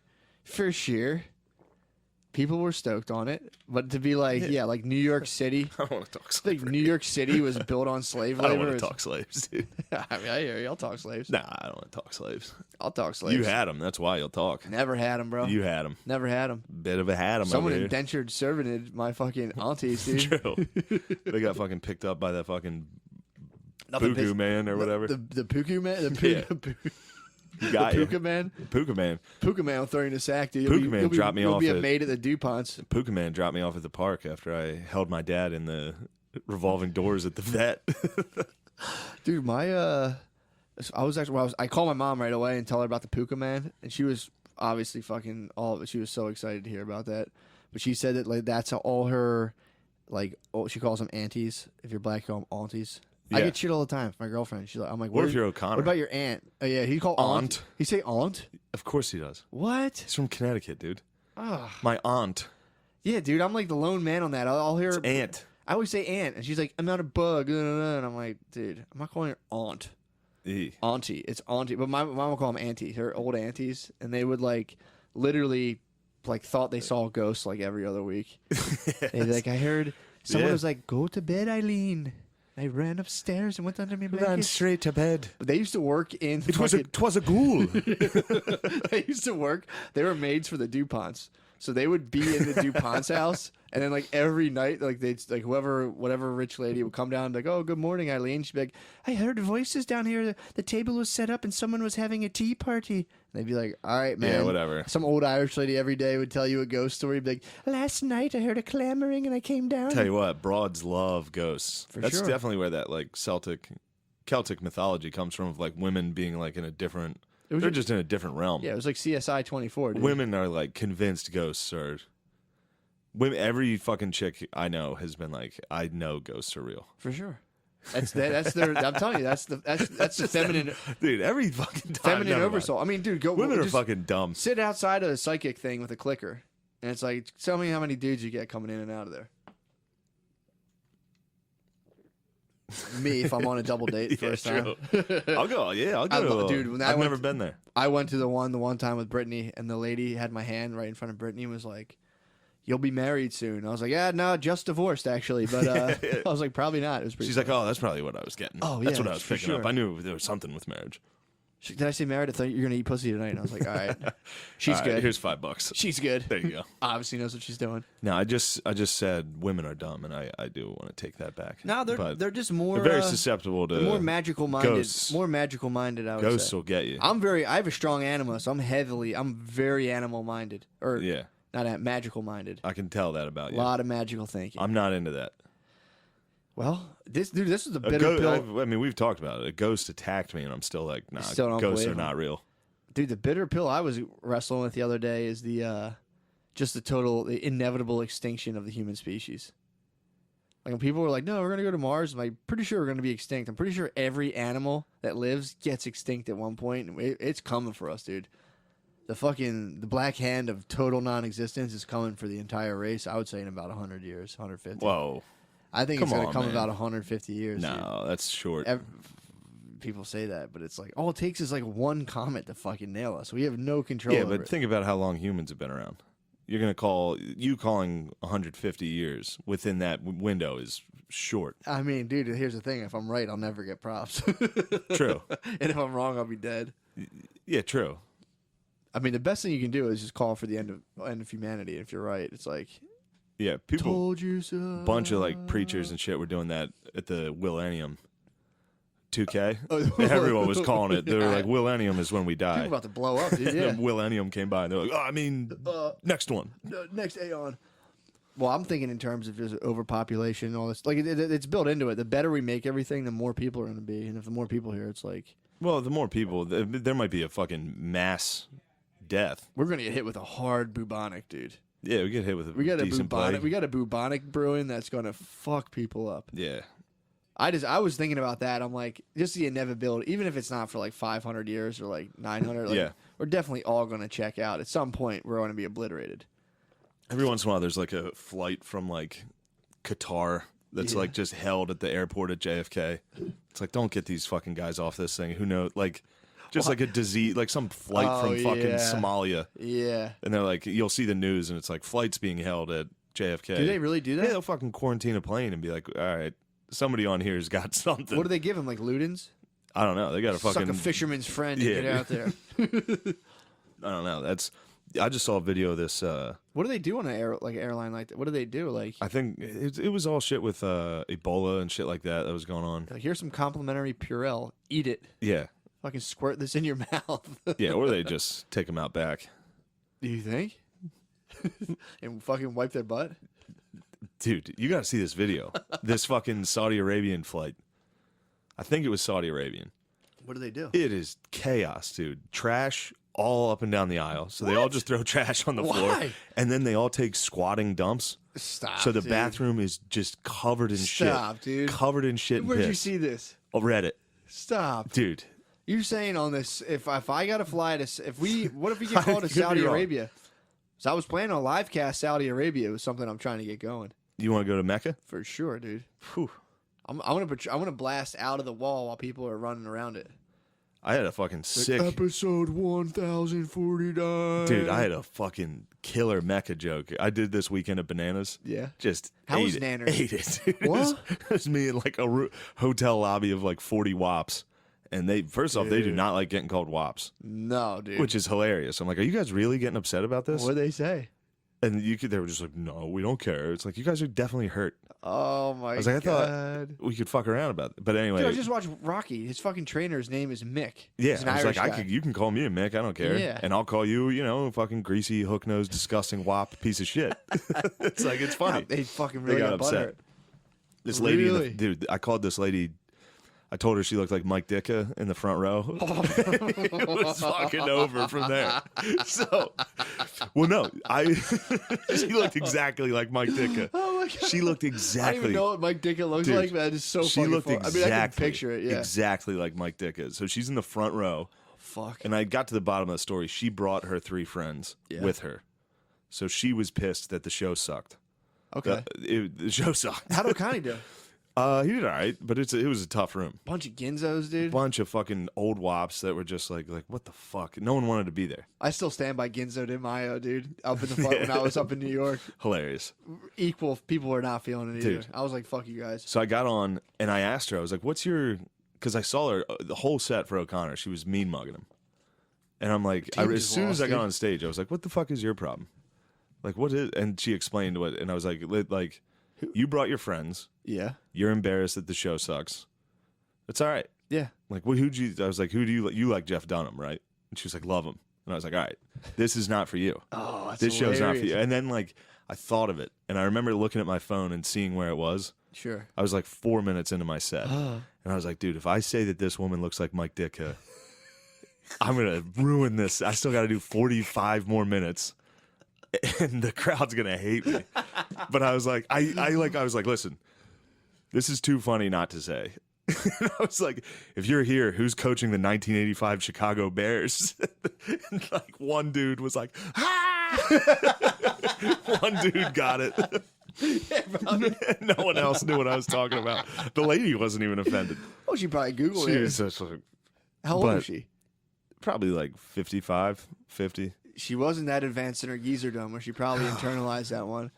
People were stoked on it, but to be like, yeah, like New York City, I don't want to talk like slavery. New York City was built on slave I don't labor. want to talk slaves, dude. I mean, I hear you. I'll talk slaves. Nah, I don't want to talk slaves. I'll talk slaves. You had them. That's why you'll talk. Never had them, bro. You had them. Never had them. Bit of a had them Someone over here. indentured servanted my fucking aunties, dude. True. They got fucking picked up by that fucking Nothing Buku man or whatever. The Puku man? Yeah. You got you. Puka man? Puka man. Puka man will throw you in a sack, dude. Puka man dropped me you'll off be a at- maid at the DuPonts. Puka man dropped me off at the park after I held my dad in the revolving doors at the vet. Dude, my I called my mom right away and tell her about the Puka man, and she was obviously fucking she was so excited to hear about that. But she said that like that's how all her she calls them aunties. If you're black, you call them aunties. I Yeah. get shit all the time from my girlfriend. She's like, I'm like, What if you're O'Connor? What about your aunt? Oh yeah, he called aunt. He say aunt? Of course he does. What? He's from Connecticut, dude. Ah, My aunt. yeah, dude. I'm like the lone man on that. I'll hear It's aunt. I always say aunt, and she's like, I'm not a bug. And I'm like, dude, I'm not calling her aunt. Auntie. It's auntie. But my mom would call them auntie, her old aunties. And they would like literally like thought they saw ghosts like every other week. They'd be like, I heard someone Yeah. was like, go to bed, Eileen. I ran upstairs and went under my blanket. Ran straight to bed. But they used to work in Twas a ghoul. they used to work. They were maids for the DuPonts, so they would be in the DuPont's house, and then like every night, like they'd like whatever rich lady would come down and be like, "Oh, good morning, Eileen." She'd be like, "I heard voices down here. The table was set up, and someone was having a tea party." And they'd be like, "All right, man." Yeah, whatever. Some old Irish lady every day would tell you a ghost story. Be like, "Last night I heard a clamoring, and I came down." Tell you what, broads love ghosts. For That's sure. definitely where that like Celtic mythology comes from, of like women being like in a different. was They're just- just in a different realm. Yeah, it was like CSI 24. Dude. Women are like convinced ghosts are. Women, every fucking chick I know has been like, I know ghosts are real. For sure. That's their. I'm telling you, that's the feminine Dude, every fucking time. feminine never mind. oversoul. I mean, dude, go. Women are just fucking dumb. sit outside of a psychic thing with a clicker, and it's like, tell me how many dudes you get coming in and out of there. Me, if I'm on a double date the Yeah, first time. true. I'll go. Yeah, I'll go. Dude, when I I've went never been there. I went to the one time with Brittany, and the lady had my hand right in front of Brittany and was like, "You'll be married soon." I was like, "Yeah, no, just divorced actually," but I was like, "Probably not." It was pretty. She's like, oh, that's probably what I was getting. Oh, That's yeah, what I was for picking up. sure. I knew there was something with marriage. Did I say married? I thought you're gonna eat pussy tonight. And I was like, "All right, she's All right, good. Here's $5. She's good. There you go. Obviously knows what she's doing." No, I just said women are dumb, and I do want to take that back. No, But they're just more they're very susceptible to they're more magical minded. ghosts. More magical minded. I would Ghosts say. will get you. I have a strong anima, so I'm very animal minded, or Yeah, not magical minded. I can tell that about A you. lot of magical thinking. I'm not into that. Well, this is the A bitter pill. I mean, we've talked about it. A ghost attacked me, and I'm still like, nah, Still don't ghosts believe are him. not real. Dude, the bitter pill I was wrestling with the other day is the just the inevitable extinction of the human species. Like when people were like, "No, we're gonna go to Mars," I'm like, pretty sure we're gonna be extinct. I'm pretty sure every animal that lives gets extinct at one point. It's coming for us, dude. The black hand of total non-existence is coming for the entire race. I would say in about 100 years, 150. Whoa. I think it's Come gonna on, come man. about 150 years. No, that's short. People say that, but it's like all it takes is like one comet to fucking nail us. We have no control. Yeah, over but it. think about how long humans have been around. You're gonna calling 150 years within that window is short. I mean, dude, here's the thing: if I'm right, I'll never get props. True. And if I'm wrong, I'll be dead. Yeah, true. I mean, the best thing you can do is just call for the end of humanity. If you're right, it's like, Yeah, people. told you so. Bunch of like preachers and shit were doing that at the Millennium. 2K. Oh. Everyone was calling it. They were like, "Millennium is when we die." People about to blow up, dude. Yeah. The Millennium came by and they're like, "Oh, I mean, next one." Next Aeon. Well, I'm thinking in terms of just overpopulation and all this. Like, it's built into it. The better we make everything, the more people are going to be. And if the more people here, it's like... Well, the more people, there might be a fucking mass death. We're going to get hit with a hard bubonic, dude. Yeah, we get hit with a We got decent plague. We got a bubonic brewing that's going to fuck people up. Yeah. I was thinking about that. I'm like, just the inevitability, even if it's not for like 500 years or like 900, like, Yeah. we're definitely all going to check out. At some point, we're going to be obliterated. Every once in a while, there's like a flight from like Qatar that's like just held at the airport at JFK. It's like, don't get these fucking guys off this thing. Who knows? Like, just like a disease, like some flight from fucking Somalia. Yeah. And they're like, you'll see the news and it's like flights being held at JFK. Do they really do that? Yeah, they'll fucking quarantine a plane and be like, all right, somebody on here's got something. What do they give them? Like Ludens? I don't know. They got a fucking... Suck a fisherman's friend and get out there. I don't know. I just saw a video of this. What do they do on an airline like that? What do they do? Like, I think it was all shit with Ebola and shit like that was going on. Here's some complimentary Purell. Eat it. Yeah. Fucking squirt this in your mouth. Yeah, or they just take them out back. Do you think? And fucking wipe their butt? Dude, you got to see this video. This fucking Saudi Arabian flight. I think it was Saudi Arabian. What do they do? It is chaos, dude. Trash all up and down the aisle. So they all just throw trash on the floor. And then they all take squatting dumps. Stop, So the dude. bathroom is just covered in shit. Stop, dude. Covered in shit and Where'd you piss. see this? Oh, Reddit. Stop. Dude. You're saying on this, if I got to fly to, what if we get called to Could be Saudi wrong. Arabia? So I was planning on live cast Saudi Arabia. It was something I'm trying to get going. You want to go to Mecca? For sure, dude. Whew. I'm gonna blast out of the wall while people are running around it. I had a fucking sick... Episode 1049. Dude, I had a fucking killer Mecca joke. I did this weekend at Bananas. Yeah. Just How ate was it. Nanners? Ate it. It What? was me in like a hotel lobby of like 40 wops. And they, first off, they do not like getting called wops, No, dude. which is hilarious. I'm like, are you guys really getting upset about this? What do they say? And they were just like, no, we don't care. It's like, you guys are definitely hurt. Oh my I was like, I thought god. we could fuck around about it. But anyway. Dude, I just watched Rocky. His fucking trainer's name is Mick. Yeah, He's an I was Irish like, guy. you can call me a Mick. I don't care. Yeah. And I'll call you, fucking greasy, hook-nosed, disgusting wop piece of shit. It's like, it's funny. They fucking really got got upset. butthurt. This lady, Really? dude, I called this lady. I told her she looked like Mike Ditka in the front row. It was fucking over from there. So, well, no, she looked exactly like Mike Ditka. Oh my god. She looked I don't exactly. even know what Mike Ditka looks Dude, like, man. It's so she fucking looked fun. exactly. I mean, I can picture it, yeah. Exactly like Mike Ditka. So she's in the front row. Fuck. And I got to the bottom of the story. She brought her 3 friends with her. So she was pissed that the show sucked. Okay. The show sucked. How did Connie do? He did all right, but it was a tough room. Bunch of Ginzos, dude. Bunch of fucking old wops that were just like what the fuck? No one wanted to be there. I still stand by Ginzo de Mayo, dude. Up in the front when I was up in New York. Hilarious. Equal people were not feeling it either. Dude. I was like, fuck you guys. So I got on and I asked her, I was like, what's your... Because I saw her, the whole set for O'Connor, she was mean mugging him. And I'm like, Team as just soon as lost, I got dude. on stage, I was like, what the fuck is your problem? Like, what is... And she explained what... And I was like, you brought your friends. Yeah. You're embarrassed that the show sucks. It's all right. Yeah. Like, I was like, who do you like Jeff Dunham, right? And she was like, love him. And I was like, all right, this is not for you. Oh, that's This show's not for you. hilarious. And then, like, I thought of it. And I remember looking at my phone and seeing where it was. Sure. I was like 4 minutes into my set. And I was like, dude, if I say that this woman looks like Mike Ditka, I'm going to ruin this. I still got to do 45 more minutes. and the crowd's gonna hate me. But I was like, I was like, listen, this is too funny not to say. And I was like, if you're here, who's coaching the 1985 Chicago Bears? And like one dude was like, ah! One dude got it. No one else knew what I was talking about. The lady wasn't even offended. Oh, she probably Googled She it. was just like, How old was she? probably like 55, 50. She wasn't that advanced in her geezerdom where she probably internalized that one.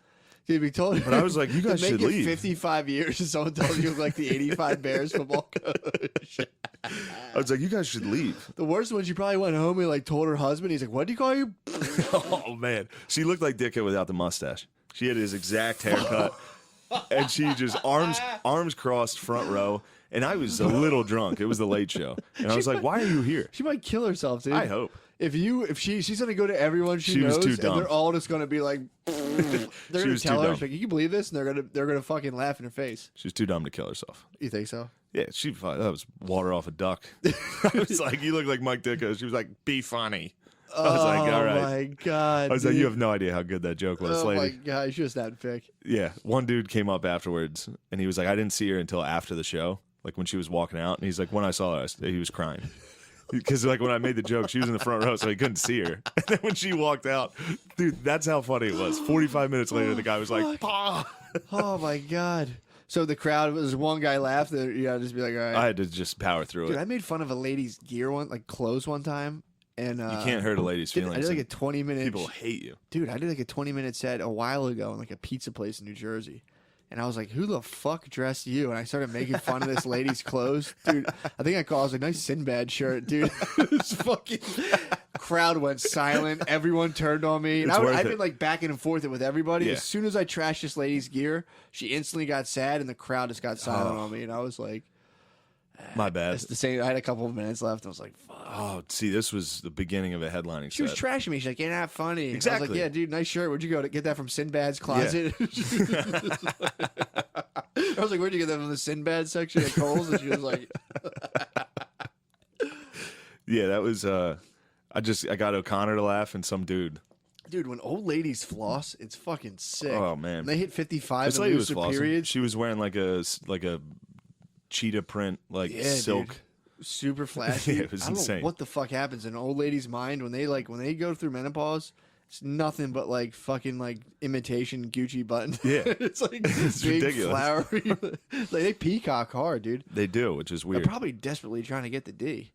Dude, we told her. But I was like, you guys to make should it leave. 55 years and someone tells you like the 85 Bears football coach. I was like, you guys should leave. The worst one, she probably went home and like told her husband. He's like, what do you call you? Oh, man. She looked like Ditka without the mustache. She had his exact haircut. And she just arms crossed front row. And I was a little drunk. It was the late show. And I was like, why are you here? She might kill herself, dude. I hope. If she's gonna go to everyone she was knows, too and dumb. they're all just gonna be like, they're gonna was tell too her, dumb. she's like, you can believe this, and they're gonna fucking laugh in her face. She was too dumb to kill herself. You think so? Yeah, that was water off a duck. I was like, you look like Mike Ditka. She was like, be funny. I was like, all right. Oh my god! I was like, you have no idea how good that joke was, Oh lady. my god! She was that pick. Yeah, one dude came up afterwards, and he was like, I didn't see her until after the show, like when she was walking out. And he's like, when I saw her, he was crying. Because like when I made the joke, she was in the front row, so he couldn't see her. And then when she walked out, dude, that's how funny it was. 45 minutes later, the guy was like, "Pah!" Oh my god! So the crowd was one guy laughed. That you gotta just be like, all right. I had to just power through Dude, it. I made fun of a lady's gear clothes one time, and You can't hurt a lady's I feelings. did like a and 20-minute. people hate you. Dude, I did like a 20-minute set a while ago in like a pizza place in New Jersey. And I was like, who the fuck dressed you? And I started making fun of this lady's clothes. Dude, I think I was like, nice Sinbad shirt, dude. This fucking crowd went silent. Everyone turned on me. And It's worth I've it. been like backing and forth it with everybody. Yeah. As soon as I trashed this lady's gear, she instantly got sad and the crowd just got silent on me. And I was like, My bad. it's the same. I had a couple of minutes left. I was like, fuck. Oh, see, this was the beginning of a headlining She was set. trashing me. She's like, you're not funny. I was Exactly. like, yeah, dude, nice shirt. Where'd you go to get that from Sinbad's closet? I was like, where'd you get that from the Sinbad section at Kohl's? And she was like, Yeah, that was. I got O'Connor to laugh and some dude. dude, when old ladies floss, it's fucking sick. Oh man, When they hit 55 this and lady lose was their flossing. periods, She was wearing like a cheetah print silk. dude. Super flashy. Yeah, it was I don't insane. know what the fuck happens in an old lady's mind when they go through menopause. It's nothing but like fucking like imitation Gucci buttons. Yeah. It's like It's big ridiculous. flowery. Like they peacock hard, dude. They do, which is They're weird. probably desperately trying to get the D.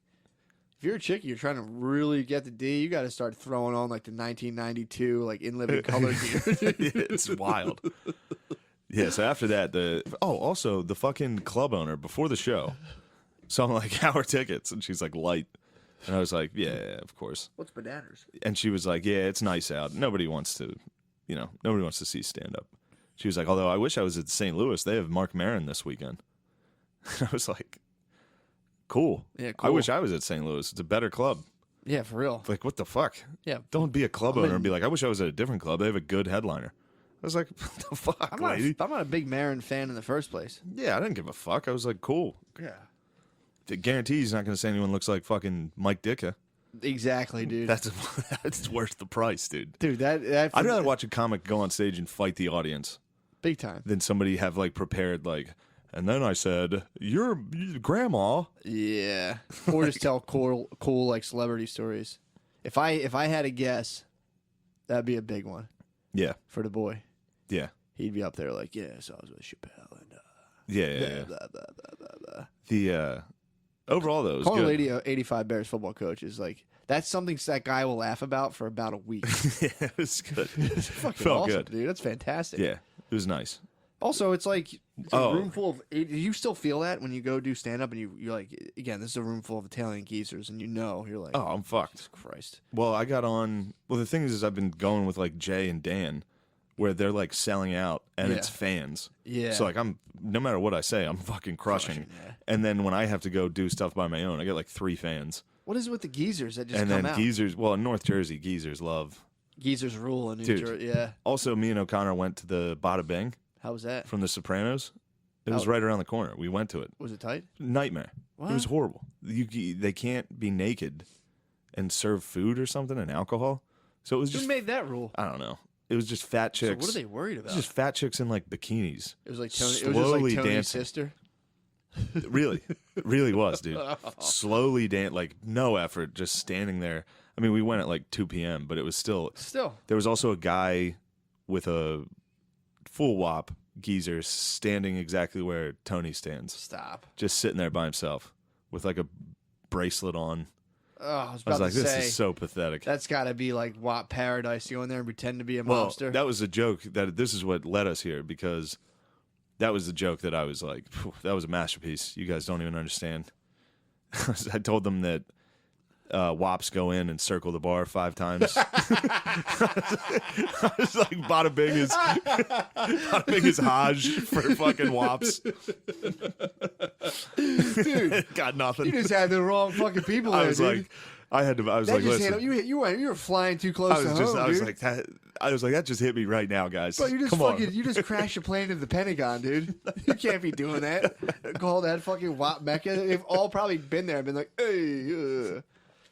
If you're a chick, you're trying to really get the D. You got to start throwing on like the 1992 like in living color gear. Yeah, it's wild. Yeah. So after that, also the fucking club owner before the show. So I'm like, how are tickets? And she's like, light. And I was like, yeah, of course. What's bananas? And she was like, yeah, it's nice out. Nobody wants to see stand up. She was like, although I wish I was at St. Louis. They have Mark Maron this weekend. I was like, cool. Yeah, I cool. wish I was at St. Louis. It's a better club. Yeah, for real. Like, what the fuck? Yeah, Don't be a club owner and be like, I wish I was at a different club. They have a good headliner. I was like, what the fuck, I'm lady? not a big Marin fan in the first place. Yeah, I didn't give a fuck. I was like, cool. Yeah, I guarantee he's not going to say anyone looks like fucking Mike Ditka. exactly, dude. That's worth the price, dude. Dude, that I'd rather watch a comic go on stage and fight the audience big time. than somebody have like prepared like, and then I said, "Your grandma." Yeah, or just tell cool like celebrity stories. If I had a guess, that'd be a big one Yeah, for the boy. yeah, He'd be up there like, yeah, so I was with Chappelle and yeah. blah, blah, blah, blah, blah. The overall though, it was Calling a good. lady a 85 Bears football coach is like, that's something that guy will laugh about for about a week. Yeah, it was good. It's fucking Felt awesome, good. dude. That's fantastic. Yeah, it was nice. Also, it's like it's a Oh. room full of. Do you still feel that when you go do stand up and you're like, again, this is a room full of Italian geezers, and you're like, Oh, I'm fucked. Jesus Christ. Well, I got on. Well, the thing is I've been going with like Jay and Dan, where they're like selling out, and Yeah. it's fans. Yeah. So like I'm no matter what I say, I'm fucking crushing. yeah. And then when I have to go do stuff by my own, I get like 3 fans. What is it with the geezers that just And come then out? geezers. Well, in North Jersey, geezers love. Geezers rule in New Dude. Jersey. Yeah. Also, me and O'Connor went to the Bada Bing How was that? from The Sopranos. It was Oh. right around the corner. We went to it. Was it tight? Nightmare. What? It was horrible. They can't be naked and serve food or something and alcohol. So it was Who just made that rule? I don't know. It was just fat So chicks. what are they worried It about? was just fat chicks in like bikinis. It was like Tony, it was just slowly like Tony's dancing. sister. Really, it really was, dude. Slowly like no effort, just standing there. I mean, we went at like 2 p.m., but it was still. There was also a guy with a full wop geezer standing exactly where Tony stands. Stop. Just sitting there by himself with like a bracelet on. Oh, I was I was about like, to this say, is so pathetic. that's got to be like WAP paradise. You go in there and pretend to be a Well, mobster. that was a joke. That this is what led us here, because that was the joke that I was like, "Phew, that was a masterpiece. You guys don't even understand." I told them that WAPs go in and circle the bar 5 times. I was like, bada bing is Hajj for fucking WAPs. Dude, got nothing. you just had the wrong fucking people there, I was dude. like, I was That like, just listen. hit, you were flying too close to home, I was dude. like, that just hit me right now, guys. Bro, you just Come on. you just crashed a plane into the Pentagon, dude. You can't be doing that. Call that fucking WAP Mecca. They've all probably been there and been like, hey,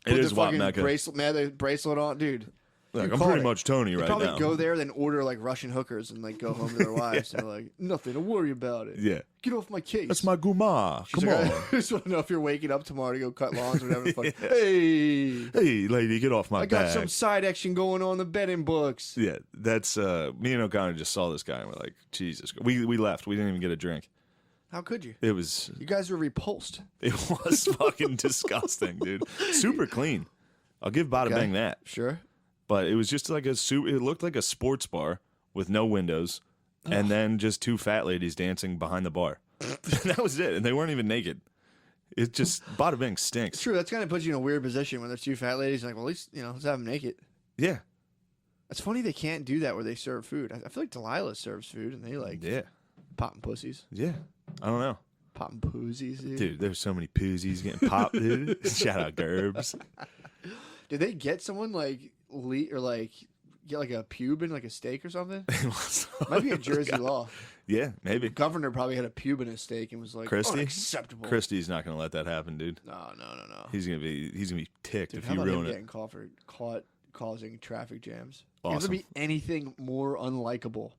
put is the WAP fucking Mecca. bracelet on, dude. Like, You I'm called pretty it. much Tony They right probably now. go there, then order like Russian hookers and like go home to their wives. And they're like, nothing to worry about it. Yeah. Get off my case. That's my guma. She's Come like, on. I just want to know if you're waking up tomorrow to go cut lawns or whatever. Fuck. Hey, Hey, lady, get off my I got back. some side action going on in the betting books. Yeah, that's me and O'Connor just saw this guy and we're like, Jesus. We left. We didn't even get a drink. How could you? It was You guys were repulsed. fucking disgusting, dude. Super clean. I'll give Bada Okay. Bang that. Sure. But it was just like it looked like a sports bar with no windows and then just 2 fat ladies dancing behind the bar. That was it. And they weren't even naked. It just Bada Bang It's stinks. true. That's kind of puts you in a weird position when there's 2 fat ladies. Like, well, at least, let's have them naked. Yeah. It's funny they can't do that where they serve food. I feel like Delilah serves food and they like Yeah. popping pussies. Yeah. I don't know. Popping poozies, dude. Dude, there's so many poozies getting popped, dude. Shout out Gerbs. Did they get someone like or like get like a pube in like a steak or something? Might be a Jersey law. Yeah, maybe. The governor probably had a pube in his steak and was like, Christie? unacceptable. Christie's not going to let that happen, dude. No. He's gonna be ticked Dude, if how you about him ruin it. getting caught causing traffic jams? Awesome. There's gonna be anything more unlikable.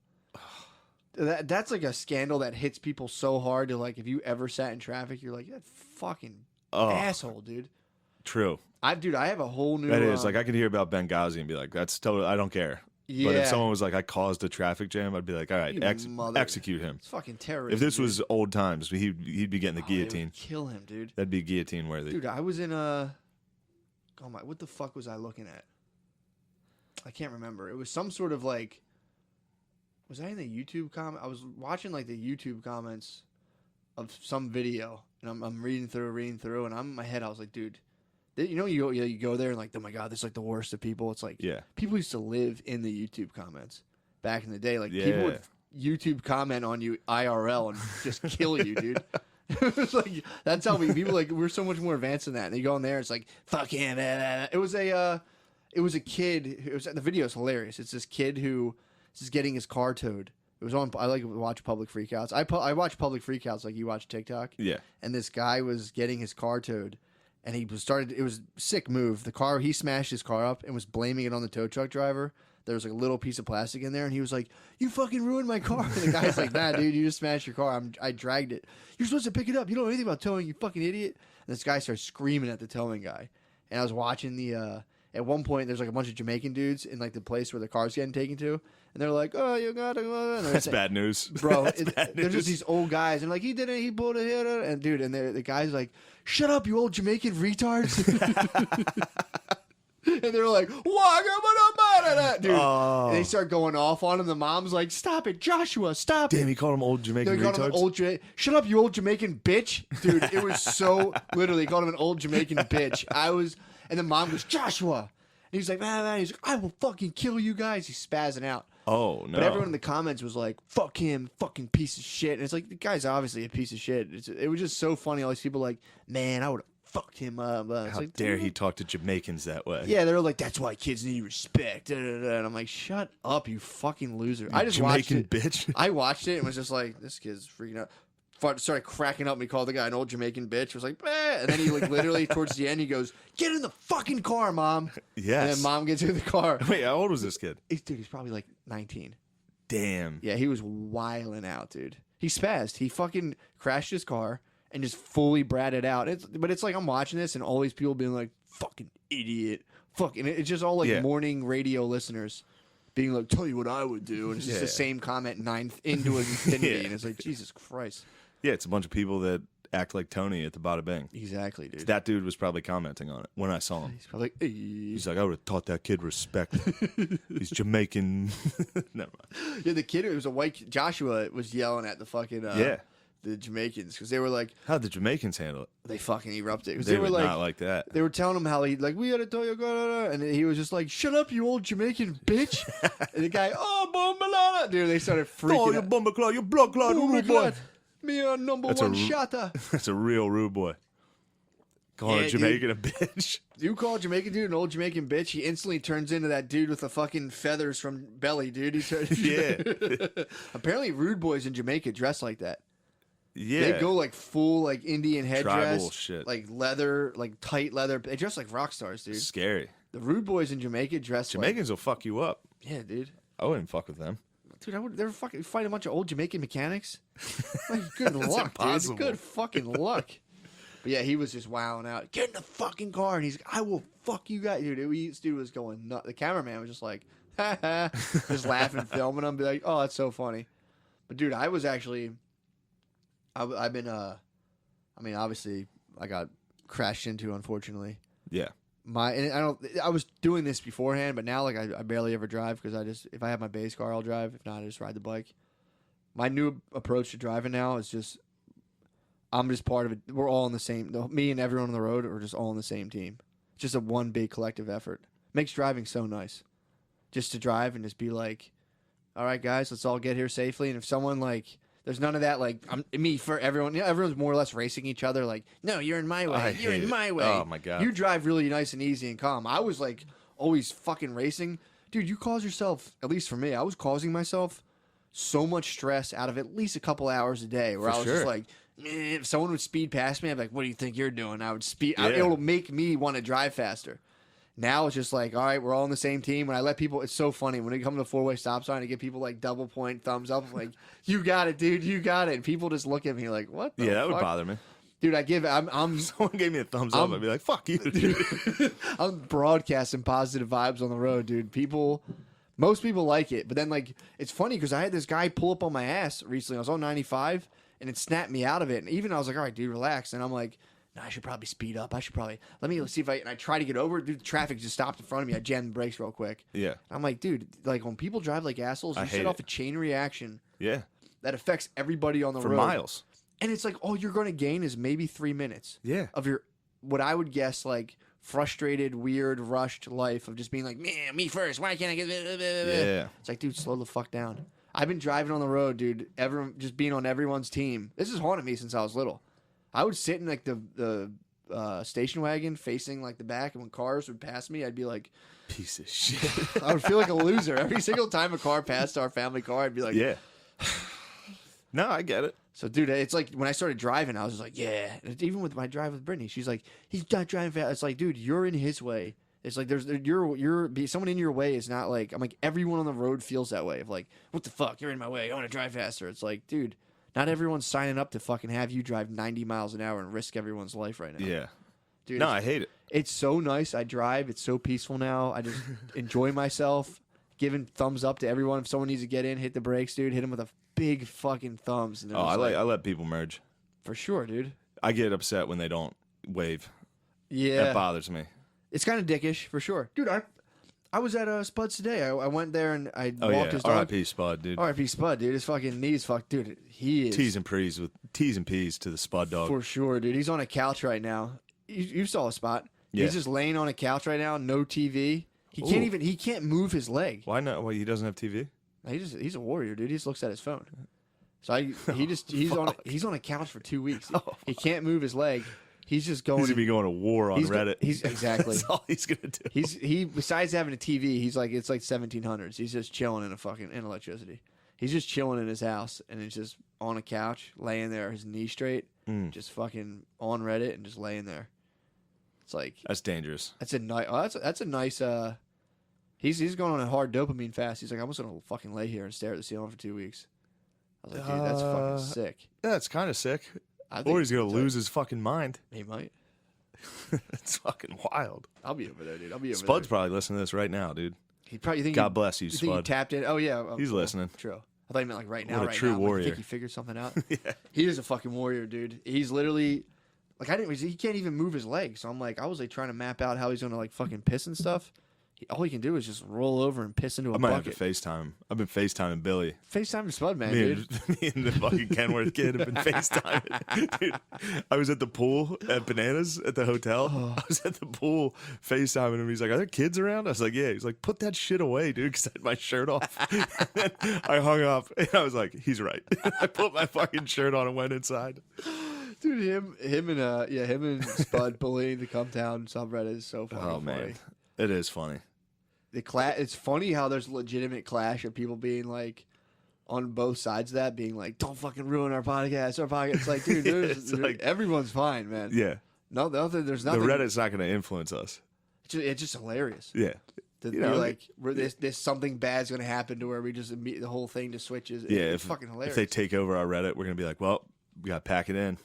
That's like a scandal that hits people so hard to like if you ever sat in traffic, you're like, that fucking asshole, dude. True. I have a whole new That is like I could hear about Benghazi and be like, that's totally. I don't care. Yeah. But if someone was like, I caused a traffic jam, I'd be like, all right, You mother- execute him. It's fucking terrorist. If this dude. was old times, he'd be getting the Oh, they would guillotine. kill him, dude. That'd be guillotine worthy. Dude, I was in a. Oh my! What the fuck was I looking at? I can't remember. It was some sort of like. Was I in the YouTube comment? I was watching like the YouTube comments of some video, and I'm reading through, and I'm in my head. I was like, dude, you go there and like, oh my god, this is like the worst of people. It's like Yeah. people used to live in the YouTube comments back in the day. Like Yeah. people would YouTube comment on you IRL and just kill you, dude. It was like that's how people like we're so much more advanced than that. And you go in there, it's like fuck him. It was a kid. The video is hilarious. It's this kid who is getting his car towed. It was on. I like to watch public freakouts. I watch public freakouts like you watch TikTok. Yeah. And this guy was getting his car towed, and it was a sick move. He smashed his car up and was blaming it on the tow truck driver. There was like a little piece of plastic in there, and he was like, "You fucking ruined my car." And the guy's like, "Nah, dude, you just smashed your car. I dragged it. You're supposed to pick it up. You don't know anything about towing, you fucking idiot." And this guy starts screaming at the towing guy. And I was watching the. At one point, there's like a bunch of Jamaican dudes in like the place where the car's getting taken to, and they're like, "Oh, you gotta go." That's bad news, Bro. That's bad They're news. just these old guys, and like he did it, he pulled it, and dude, and the guy's like, "Shut up, you old Jamaican retards." And they're like, dude. Oh. And they start going off on him. The mom's like, "Stop it, Joshua, stop it." Damn, he called him old Jamaican They called him an retards. Shut up, you old Jamaican bitch. Dude, it was so literally he called him an old Jamaican bitch. And the mom goes, "Joshua." And he's like, man. He's like, "I will fucking kill you guys." He's spazzing out. Oh no! But everyone in the comments was like, "Fuck him, fucking piece of shit." And it's like, the guy's obviously a piece of shit. It was just so funny. All these people like, "Man, I would have fucked him up." It's How like, dare dude. he talk to Jamaicans that way? Yeah, they're like, "That's why kids need respect." And I'm like, "Shut up, you fucking loser." I just watched Jamaican it. bitch. I watched it and was just like, "This kid's freaking out." started cracking up. And he called the guy an old Jamaican bitch. Was like, bah! And then he like literally towards the end he goes, "Get in the fucking car, mom." Yes. And then mom gets in the car. Wait, how old was this kid? He's probably like 19. Damn. Yeah, he was wilding out, dude. He spazzed. He fucking crashed his car and just fully bratted out. But it's like I'm watching this and all these people being like, "Fucking idiot." Fucking. It's just all like morning radio listeners being like, "Tell you what I would do." And it's just the same comment into infinity. And it's like, Jesus Christ. Yeah, it's a bunch of people that act like Tony at the Bada Bing. Exactly, dude. That dude was probably commenting on it when I saw him. He's probably like, He's like, I would have taught that kid respect. He's Jamaican. Never mind. Yeah, the kid, it was a white, Joshua was yelling at the fucking, the Jamaicans because they were like, how'd the Jamaicans handle it? They fucking erupted. They were would not like that. They were telling him how he, like, we gotta tell you, and he was just like, "Shut up, you old Jamaican bitch." And the guy, "Oh, bombalada." Dude, they started freaking Oh, you bomba clot, you blood clot, rude boy. Me a number one shotter. That's a real rude boy. Calling a Jamaican a bitch. You call a Jamaican dude an old Jamaican bitch, he instantly turns into that dude with the fucking feathers from Belly, dude. Yeah. Apparently, rude boys in Jamaica dress like that. Yeah. They go like full like Indian headdress, tribal shit, like leather, like tight leather. They dress like rock stars, dude. Scary. The rude boys in Jamaica dress. Jamaicans will fuck you up. Yeah, dude. I wouldn't fuck with them. Dude, I would. They're fucking fight a bunch of old Jamaican mechanics. Like, good luck, impossible. dude. Good fucking luck. But yeah, he was just wowing out. Get in the fucking car, and he's like, "I will fuck you guys, dude." This dude was going nuts. The cameraman was just like, "Ha ha," just laughing, filming him, be like, "Oh, that's so funny." But dude, I was actually. I've been, I mean, obviously, I got crashed into, unfortunately. Yeah. I was doing this beforehand, but now, like, I barely ever drive because if I have my base car, I'll drive. If not, I just ride the bike. My new approach to driving now is just, I'm just part of it. We're all in the same, me and everyone on the road are just all in the same team. It's just a one big collective effort. Makes driving so nice. Just to drive and just be like, all right, guys, let's all get here safely. And if someone, like, there's none of that, like, me for everyone. You know, everyone's more or less racing each other. Like, no, you're in my way. You're in my way. Oh, my God. You drive really nice and easy and calm. I was, like, always fucking racing. Dude, you cause yourself, at least for me, I was causing myself so much stress out of at least a couple hours a day where I was just like, if someone would speed past me, I'd be like, what do you think you're doing? I would speed. Yeah. It'll make me want to drive faster. Now it's just like, all right, we're all on the same team. When I let people, it's so funny. When they come to the four-way stop sign, I give people like double point thumbs up. I'm like, you got it, dude. You got it. And people just look at me like, what the fuck? That would bother me. Dude, I'm Someone gave me a thumbs up, I'd be like, fuck you, dude. I'm broadcasting positive vibes on the road, dude. Most people like it. But then, like, it's funny because I had this guy pull up on my ass recently. I was on 95, and it snapped me out of it. And even I was like, all right, dude, relax. And I'm like, no, I should probably speed up. Let me see if and I try to get over. Dude, the traffic just stopped in front of me. I jammed the brakes real quick. Yeah. I'm like, dude, like when people drive like assholes, you set off a chain reaction. Yeah. That affects everybody on the road. For miles. And it's like, all you're going to gain is maybe 3 minutes. Yeah. Of your, what I would guess, like, frustrated, weird, rushed life of just being like, man, me first. Why can't I get... Yeah. It's like, dude, slow the fuck down. I've been driving on the road, dude. Just being on everyone's team. This has haunted me since I was little. I would sit in like the station wagon facing like the back, and when cars would pass me, I'd be like, piece of shit. I would feel like a loser every single time a car passed our family car. I'd be like, yeah. No, I get it. So, dude, it's like when I started driving, I was just like, yeah. And even with my drive with Brittany, she's like, he's not driving fast. It's like, dude, you're in his way. It's like someone in your way is not like, I'm like, everyone on the road feels that way of like, what the fuck, you're in my way, I want to drive faster. It's like, dude, not everyone's signing up to fucking have you drive 90 miles an hour and risk everyone's life right now. Yeah. Dude, no, I hate it. It's so nice. I drive. It's so peaceful now. I just enjoy myself. Giving thumbs up to everyone. If someone needs to get in, hit the brakes, dude. Hit them with a big fucking thumbs. And I let people merge. For sure, dude. I get upset when they don't wave. Yeah. That bothers me. It's kind of dickish, for sure. Dude, I was at Spud's today. I went there and I walked his dog. R.I.P. Spud, dude. R.I.P. Spud, dude. His fucking knees fucked. Dude, he is. T's and P's to the Spud dog. For sure, dude. He's on a couch right now. You saw a spot. Yeah. He's just laying on a couch right now, no TV. He can't move his leg. Why not? Well, he doesn't have TV? He's a warrior, dude. He just looks at his phone. So he's on a couch for 2 weeks. He can't move his leg. He's just going. He's gonna be going to war on Reddit. He's exactly. That's all he's gonna do. He besides having a TV, it's like 1700s. He's just chilling in electricity. He's just chilling in his house, and it's just on a couch, laying there, his knee straight, just fucking on Reddit and just laying there. It's like That's dangerous. that's a nice. Oh, that's a nice. He's going on a hard dopamine fast. He's like, I'm just gonna fucking lay here and stare at the ceiling for 2 weeks. I was like, dude, that's fucking sick. Yeah, it's kind of sick. I think Or he's gonna lose his fucking mind. He might. It's fucking wild. I'll be over there, dude. I'll be over Spud's there. probably listening to this right now, dude. He probably think. God bless you, You think he Spud. tapped in? Oh yeah, He's listening. True. I thought you meant like right now. What a right true now. warrior. I think he figured something out. Yeah. He is a fucking warrior, dude. He's literally like he can't even move his legs. So I'm like, I was like trying to map out how he's gonna like fucking piss and stuff. All he can do is just roll over and piss into a I might bucket. have to FaceTime him. I've been FaceTiming Billy. FaceTime Spud, man, Me dude. and, me and the fucking Kenworth kid have been FaceTiming. Dude, I was at the pool at Bananas at the hotel. I was at the pool FaceTiming him. He's like, are there kids around? I was like, yeah. He's like, put that shit away, dude, because I had my shirt off. And then I hung up, and I was like, he's right. I put my fucking shirt on and went inside. Dude, him and Spud bullying the Come Town subreddit is so fucking Oh, man. funny. It is funny. It's funny how there's legitimate clash of people being like on both sides of that, being like, "Don't fucking ruin our podcast." It's like, dude, It's like- everyone's fine, man. Yeah. No, there's nothing. The Reddit's not going to influence us. It's just hilarious. Yeah. To You be know, like, this something bad's gonna happen to where we just the whole thing just switches. Yeah. It's fucking hilarious. If they take over our Reddit, we're going to be like, well, we got to pack it in.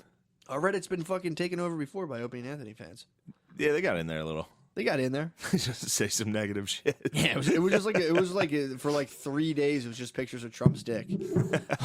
Our Reddit's been fucking taken over before by Opie and Anthony fans. Yeah, they got in there a little. They got in there. Just to say some negative shit. Yeah, it was just like for like 3 days. It was just pictures of Trump's dick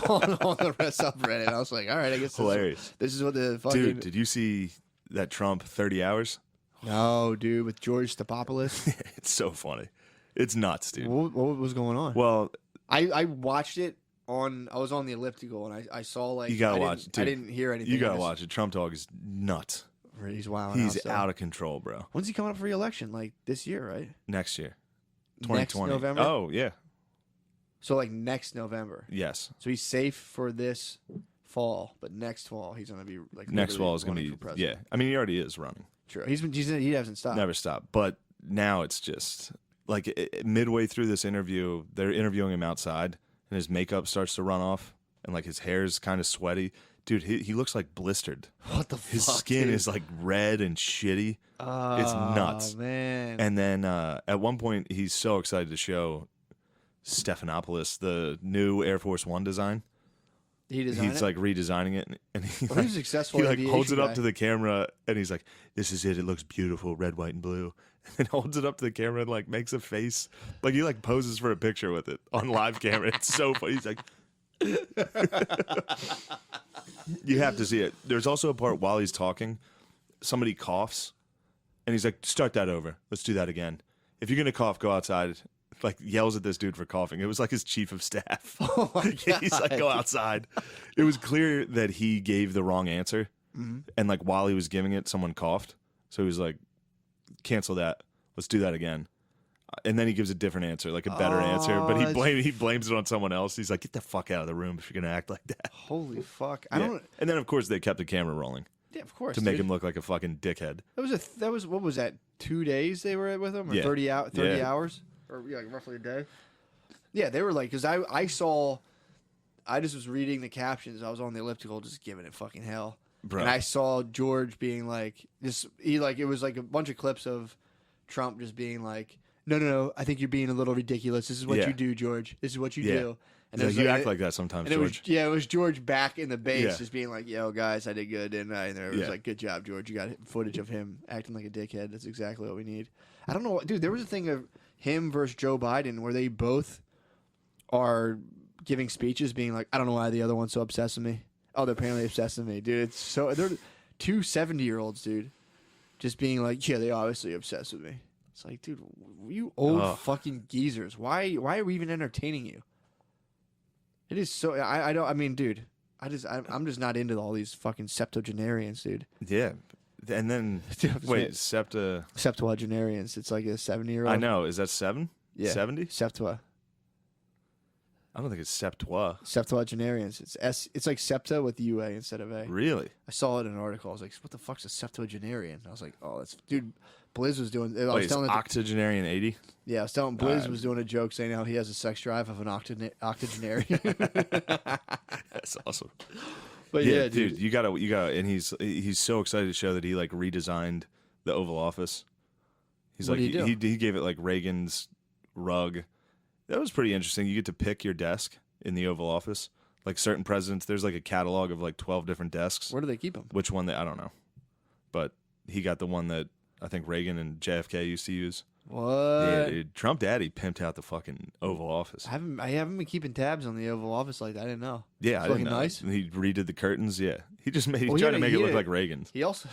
on the rest of Reddit. I was like, all right, I guess Hilarious. This is what the fucking Dude, did you see that Trump 30 hours? No, dude, with George Stepopoulos. It's so funny. It's nuts, dude. What was going on? Well, I watched it on. I was on the elliptical and I saw like you gotta I watch. didn't- Dude, I didn't hear anything. You gotta I just- watch it. Trump dog is nuts. He's wild. He's out of control, bro. When's he coming up for re-election? Like this year, right? Next year, Next 2020. November? Oh yeah, So like next November. yes. So he's safe for this fall, but next fall he's gonna be like Next literally fall is gonna running be. for president. Yeah, I mean he already is running. True. He hasn't stopped. Never stop. But now it's just like midway through this interview, they're interviewing him outside, and his makeup starts to run off, and like his hair's kind of sweaty. Dude, he looks like blistered. What the His fuck? skin dude? is like red and shitty. It's nuts. Man. And then at one point, he's so excited to show Stephanopoulos the new Air Force One design. he designed He's it? like redesigning it, and he Well, like, he's a successful he like aviation holds it up guy. to the camera, and he's like, "This is it. It looks beautiful, red, white, and blue." And holds it up to the camera and like makes a face, like he like poses for a picture with it on live camera. It's so funny. He's like, you have to see it. There's also a part while he's talking, somebody coughs, and he's like, "Start that over. Let's do that again. If you're gonna cough, go outside." Like yells at this dude for coughing. It was like his chief of staff. Oh my God. He's like, "Go outside." It was clear that he gave the wrong answer, and like while he was giving it, someone coughed. So he was like, "Cancel that. Let's do that again." And then he gives a different answer, like a better answer, but he blames it on someone else. He's like, "Get the fuck out of the room if you're gonna act like that." Holy fuck! Yeah. And then of course they kept the camera rolling Yeah, of course. to make dude. him look like a fucking dickhead. That was what was that? 2 days they were with him, or Yeah. 30 Yeah. hours, or yeah, like roughly a day. Yeah, they were like, because I saw, I just was reading the captions. I was on the elliptical, just giving it fucking hell. Bro. And I saw George being like, it was like a bunch of clips of Trump just being like, no, I think you're being a little ridiculous. This is what Yeah. you do, George. This is what you Yeah. do. And He's it like, was you like- act like that sometimes, and it George. was it was George back in the base, Yeah. just being like, "Yo, guys, I did good," and there was Yeah. like, "Good job, George. You got footage of him acting like a dickhead. That's exactly what we need." I don't know, dude. There was a thing of him versus Joe Biden where they both are giving speeches, being like, "I don't know why the other one's so obsessed with me." Oh, they're apparently obsessed with me, dude. It's so they're two 70-year-olds, dude, just being like, "Yeah, they obviously obsessed with me." It's like, dude, you old Ugh. fucking geezers. Why are we even entertaining you? It is so. I don't. I mean, dude. I'm just not into all these fucking septuagenarians, dude. Yeah. And then wait, Septuagenarians. It's like a 70-year-old. I know. Is that 7? Yeah. 70? Septua. I don't think it's septua. Septuagenarians. It's like septa with UA instead of A. Really? I saw it in an article. I was like, what the fuck's a septuagenarian? I was like, oh, that's dude. Blizz was doing. I was Wait, telling octogenarian 80? Yeah, I was telling Blizz was doing a joke saying how he has a sex drive of an octogenarian. That's awesome. But yeah, dude, you gotta, and he's so excited to show that he like redesigned the Oval Office. He's What like, did he do? he gave it like Reagan's rug. That was pretty interesting. You get to pick your desk in the Oval Office. Like certain presidents, there's like a catalog of like 12 different desks. Where do they keep them? Which one I don't know, but he got the one that I think Reagan and JFK used to use. What? Yeah, dude. Trump Daddy pimped out the fucking Oval Office. I haven't been keeping tabs on the Oval Office like that. I didn't know. Yeah, I didn't know. Nice. And he redid the curtains. Yeah, he just made. He Well, tried to make it look had- like Reagan's. He also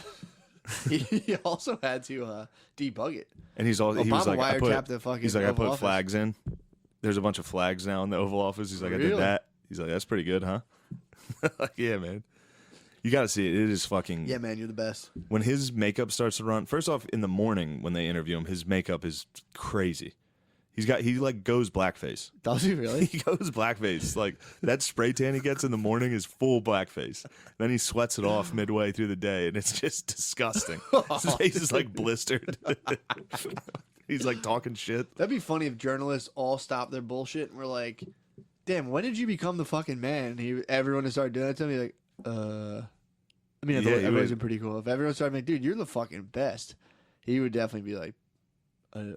he also had to debug it. And he was like, wiretapped the fucking he's like, I Oval put Office. flags in. There's a bunch of flags now in the Oval Office. He's like, I did Really? that. He's like, that's pretty good, huh? Like, yeah, man. You got to see it. It is fucking. Yeah, man, you're the best. When his makeup starts to run, first off, in the morning when they interview him, his makeup is crazy. He like goes blackface. Does he really? He goes blackface. Like that spray tan he gets in the morning is full blackface. Then he sweats it off midway through the day, and it's just disgusting. His face is like blistered. He's like talking shit. That'd be funny if journalists all stopped their bullshit and were like, "Damn, when did you become the fucking man?" And everyone would start doing that to me, like, I mean, Yeah, he everybody's would- been pretty cool. If everyone started like, "Dude, you're the fucking best," he would definitely be like,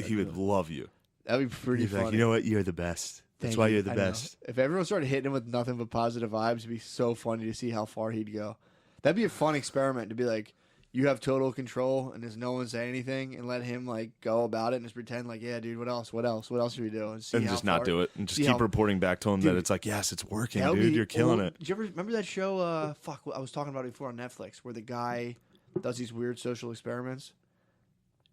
He would love you. That'd be pretty He'd be funny. like, you know what? You're the best. That's Thank why you. you're the I know. best. If everyone started hitting him with nothing but positive vibes, it'd be so funny to see how far he'd go. That'd be a fun experiment to be like, you have total control and there's no one say anything, and let him like go about it and just pretend like, yeah, dude, what else should we do? And, see And how just not far- do it. And just see keep how- reporting back to him that Dude, it's like, yes, it's working, That would dude. be- You're killing well, it. Did you ever remember that show? Fuck, I was talking about it before on Netflix, where the guy does these weird social experiments,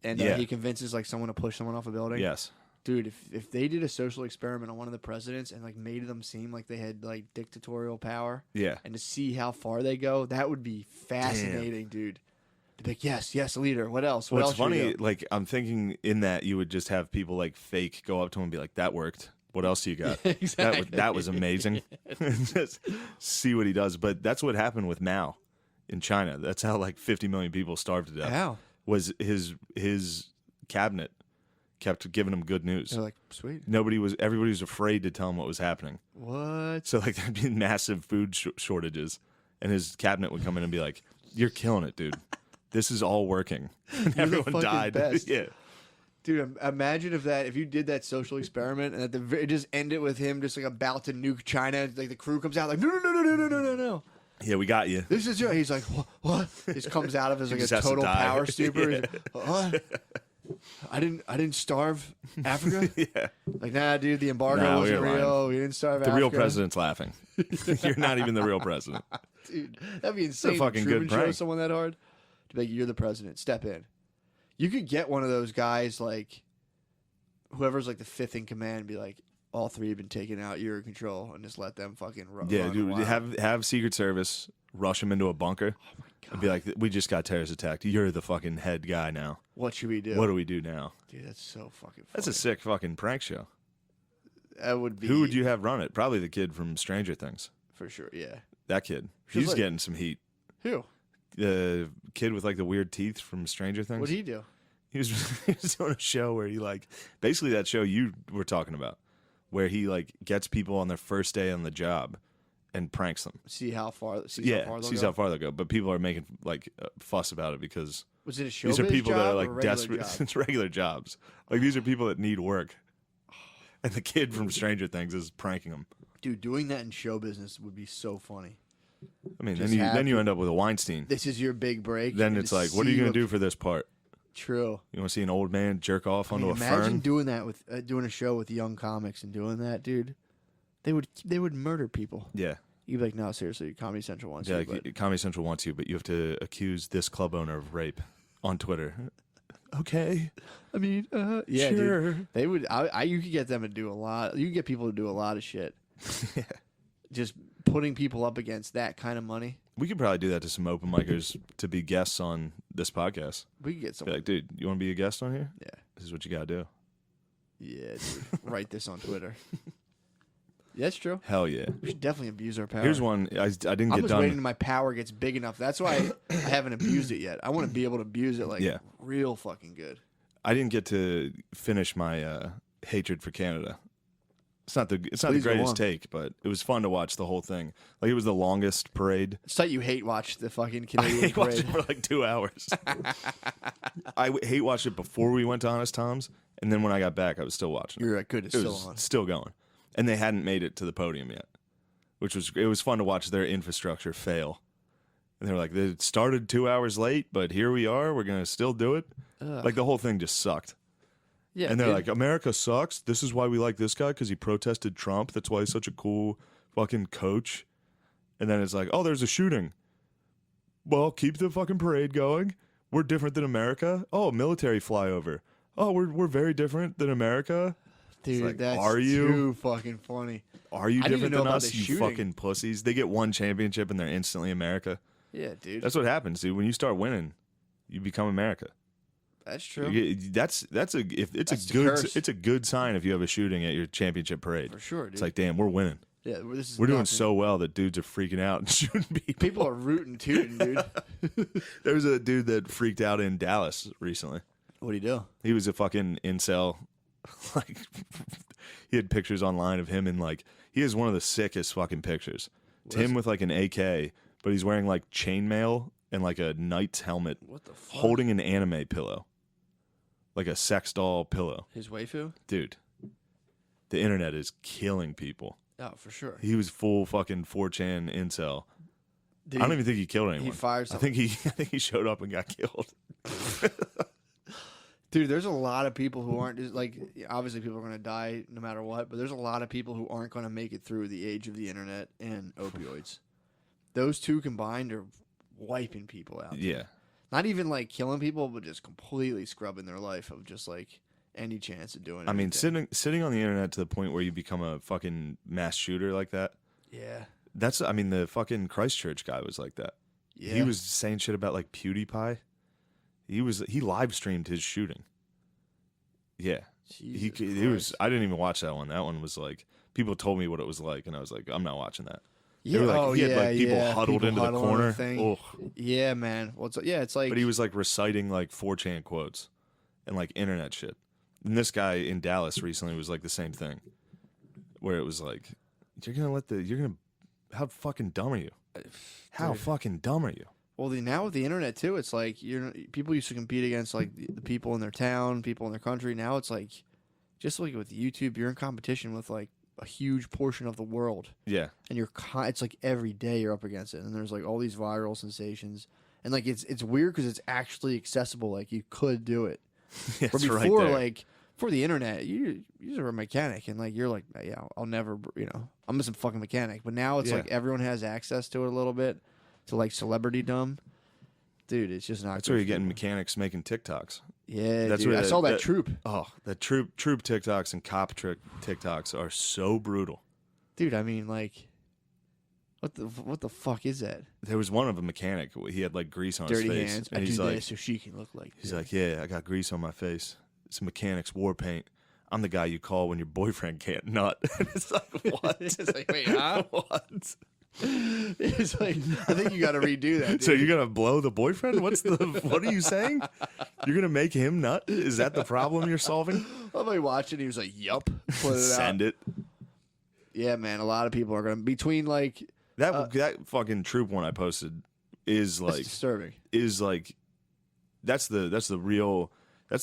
and Yeah. he convinces like someone to push someone off a building. Yes. Dude, if they did a social experiment on one of the presidents and like made them seem like they had like dictatorial power, Yeah. and to see how far they go, that would be fascinating, dude. To be like, yes, leader. What else? What What's else should we funny, do? like, I'm thinking in that you would just have people like fake go up to him and be like, that worked. What else do you got? Exactly. That was amazing. Just see what he does. But that's what happened with Mao in China. That's how like 50 million people starved to death. How? Was his cabinet kept giving him good news. They're like, sweet. Everybody was afraid to tell him what was happening. What? So like there'd be massive food shortages, and his cabinet would come in and be like, "You're killing it, dude. This is all working." And You're the everyone fucking died. best. Yeah. Dude, imagine if you did that social experiment and it just ended with him just like about to nuke China. Like the crew comes out like, no. Yeah, we got you. This is your. He's like, what? Just comes out of his like just a has to total die. power stupor. Yeah. He's like, what? I didn't starve Africa. Yeah. Like, nah, dude, the embargo Nah, we wasn't were lying. real. We didn't starve The Africa. real president's laughing. You're not even the real president. Dude, that'd be insane. fucking Truman good show prank. someone that hard. To be like, you're the president. Step in. You could get one of those guys like whoever's like the fifth in command and be like, all three have been taken out. You're in control, and just let them fucking run. Yeah, run dude. wild. Have Secret Service rush him into a bunker and be like, "We just got terrorist attacked. You're the fucking head guy now. What should we do? What do we do now?" Dude, that's so fucking funny. That's a sick fucking prank show. That would be. Who would you have run it? Probably the kid from Stranger Things. For sure, yeah. That kid. She's He's like- getting some heat. Who? The kid with like the weird teeth from Stranger Things. What'd he do? He was, he was doing a show where he like basically that show you were talking about, where he like gets people on their first day on the job and pranks them. See how far. How Yeah, far they'll sees go? how far they'll go. But people are making like a fuss about it because Was it a show? these are people that are job or like a regular desperate. job? It's regular jobs. Like these are people that need work. And the kid from Stranger Things is pranking them. Dude, doing that in show business would be so funny. I mean, Just then have you end up with a Weinstein. This is your big break. Then and it's to like, what are you see going to do for this part? True. You want to see an old man jerk off I onto mean, a imagine fern? doing that with doing a show with young comics and doing that, dude. They would murder people. Yeah. You'd be like, no, seriously, Comedy Central wants Yeah, you. like, But Comedy Central wants you, but you have to accuse this club owner of rape on Twitter. Okay. I mean, yeah, sure. dude. They would. You could get them to do a lot. You could get people to do a lot of shit. Yeah. Just putting people up against that kind of money. We could probably do that to some open micers to be guests on this podcast. We could get some. Be like, dude, you want to be a guest on here? Yeah. This is what you got to do. Yeah, dude. Write this on Twitter. That's true. Hell yeah. We should definitely abuse our power. Here's one I didn't I'm get just done. waiting until my power gets big enough. That's why I haven't abused it yet. I want to be able to abuse it like real fucking good. I didn't get to finish my hatred for Canada. It's not the greatest take, but it was fun to watch the whole thing. Like it was the longest parade. It's like you hate watch the fucking I Canadian hate watched parade. it for like 2 hours. I hate watched it before we went to Honest Tom's, and then when I got back, I was still watching it. You're like, good, it's It still was on. still going, and they hadn't made it to the podium yet, it was fun to watch their infrastructure fail. And they were like, it started 2 hours late, but here we are. We're gonna still do it. Like the whole thing just sucked. Yeah, And they're dude. like, America sucks. This is why we like this guy, because he protested Trump. That's why he's such a cool fucking coach. And then it's like, oh, there's a shooting. Well, keep the fucking parade going. We're different than America. Oh, military flyover. Oh, we're very different than America. dude, like, that's are you? too fucking funny. Are you I didn't even different know than about us, the you shooting. fucking pussies? They get one championship and they're instantly America. Yeah, dude, That's what happens, dude. When you start winning, you become America. that's true. That's That's the curse. it's a good sign if you have a shooting at your championship parade. For sure, dude. It's like, damn, we're winning. yeah, this is We're doing nothing. so well that dudes are freaking out and shooting people. People are rooting, tooting, dude. There was a dude that freaked out in Dallas recently. What'd he do? He was a fucking incel. Like, he had pictures online of him in like, he has one of the sickest fucking pictures. It's him with like an AK, but he's wearing like chainmail and like a knight's helmet, What the fuck? holding an anime pillow, like a sex doll pillow. His waifu? Dude, the internet is killing people. Oh, for sure. He was full fucking 4chan incel. Dude, I don't even think he killed anyone. he fired I think he showed up and got killed. Dude, there's a lot of people who aren't just like, obviously people are going to die no matter what, but there's a lot of people who aren't going to make it through the age of the internet and opioids. Those two combined are wiping people out. Yeah. Not even like killing people, but just completely scrubbing their life of just like any chance of doing it. I mean, sitting on the internet to the point where you become a fucking mass shooter like that. Yeah. I mean, the fucking Christchurch guy was like that. Yeah. He was saying shit about like PewDiePie. He live streamed his shooting. Yeah. He was. I didn't even watch that one. That one was like, people told me what it was like, and I was like, I'm not watching that. Yeah. They were like, Oh, he had yeah, like people yeah. huddled People into the huddled on corner. thing. Ugh. Yeah, man. Well, it's like. But he was like reciting like 4chan quotes and like internet shit. And this guy in Dallas recently was like the same thing, where it was like, how fucking dumb are you? How Dude. fucking dumb are you? Well, now with the internet too, it's like people used to compete against like the people in their town, people in their country. Now it's like, just like with YouTube, you're in competition with like a huge portion of the world, Yeah. and it's like every day you're up against it, and there's like all these viral sensations, and like it's weird because it's actually accessible. Like you could do it. Yeah, But it's right before, there. like for the internet, you are a mechanic, and like you're like, yeah, I'll never, I'm just a fucking mechanic. But now it's Yeah. like everyone has access to it a little bit, to like celebrity dumb. Dude, it's just not. That's good where you're for getting people. mechanics making TikToks. Yeah, That's dude. where I saw that troop. Oh, the troop TikToks and cop trick TikToks are so brutal. Dude, I mean, like, what the fuck is that? There was one of a mechanic. He had like grease on Dirty his face, hands. and I he's do like, this so she can look like. he's this. like, yeah, I got grease on my face. It's mechanic's war paint. I'm the guy you call when your boyfriend can't nut. And it's like, what? It's like, wait, huh? What? It's like, I think you got to redo that. Dude. So you're gonna blow the boyfriend? What are you saying? You're gonna make him nut? Is that the problem you're solving? I'm like watching. He was like, "Yup." Put it Send out. it. Yeah, man. A lot of people are gonna between like That fucking troop one I posted is that's like disturbing. that's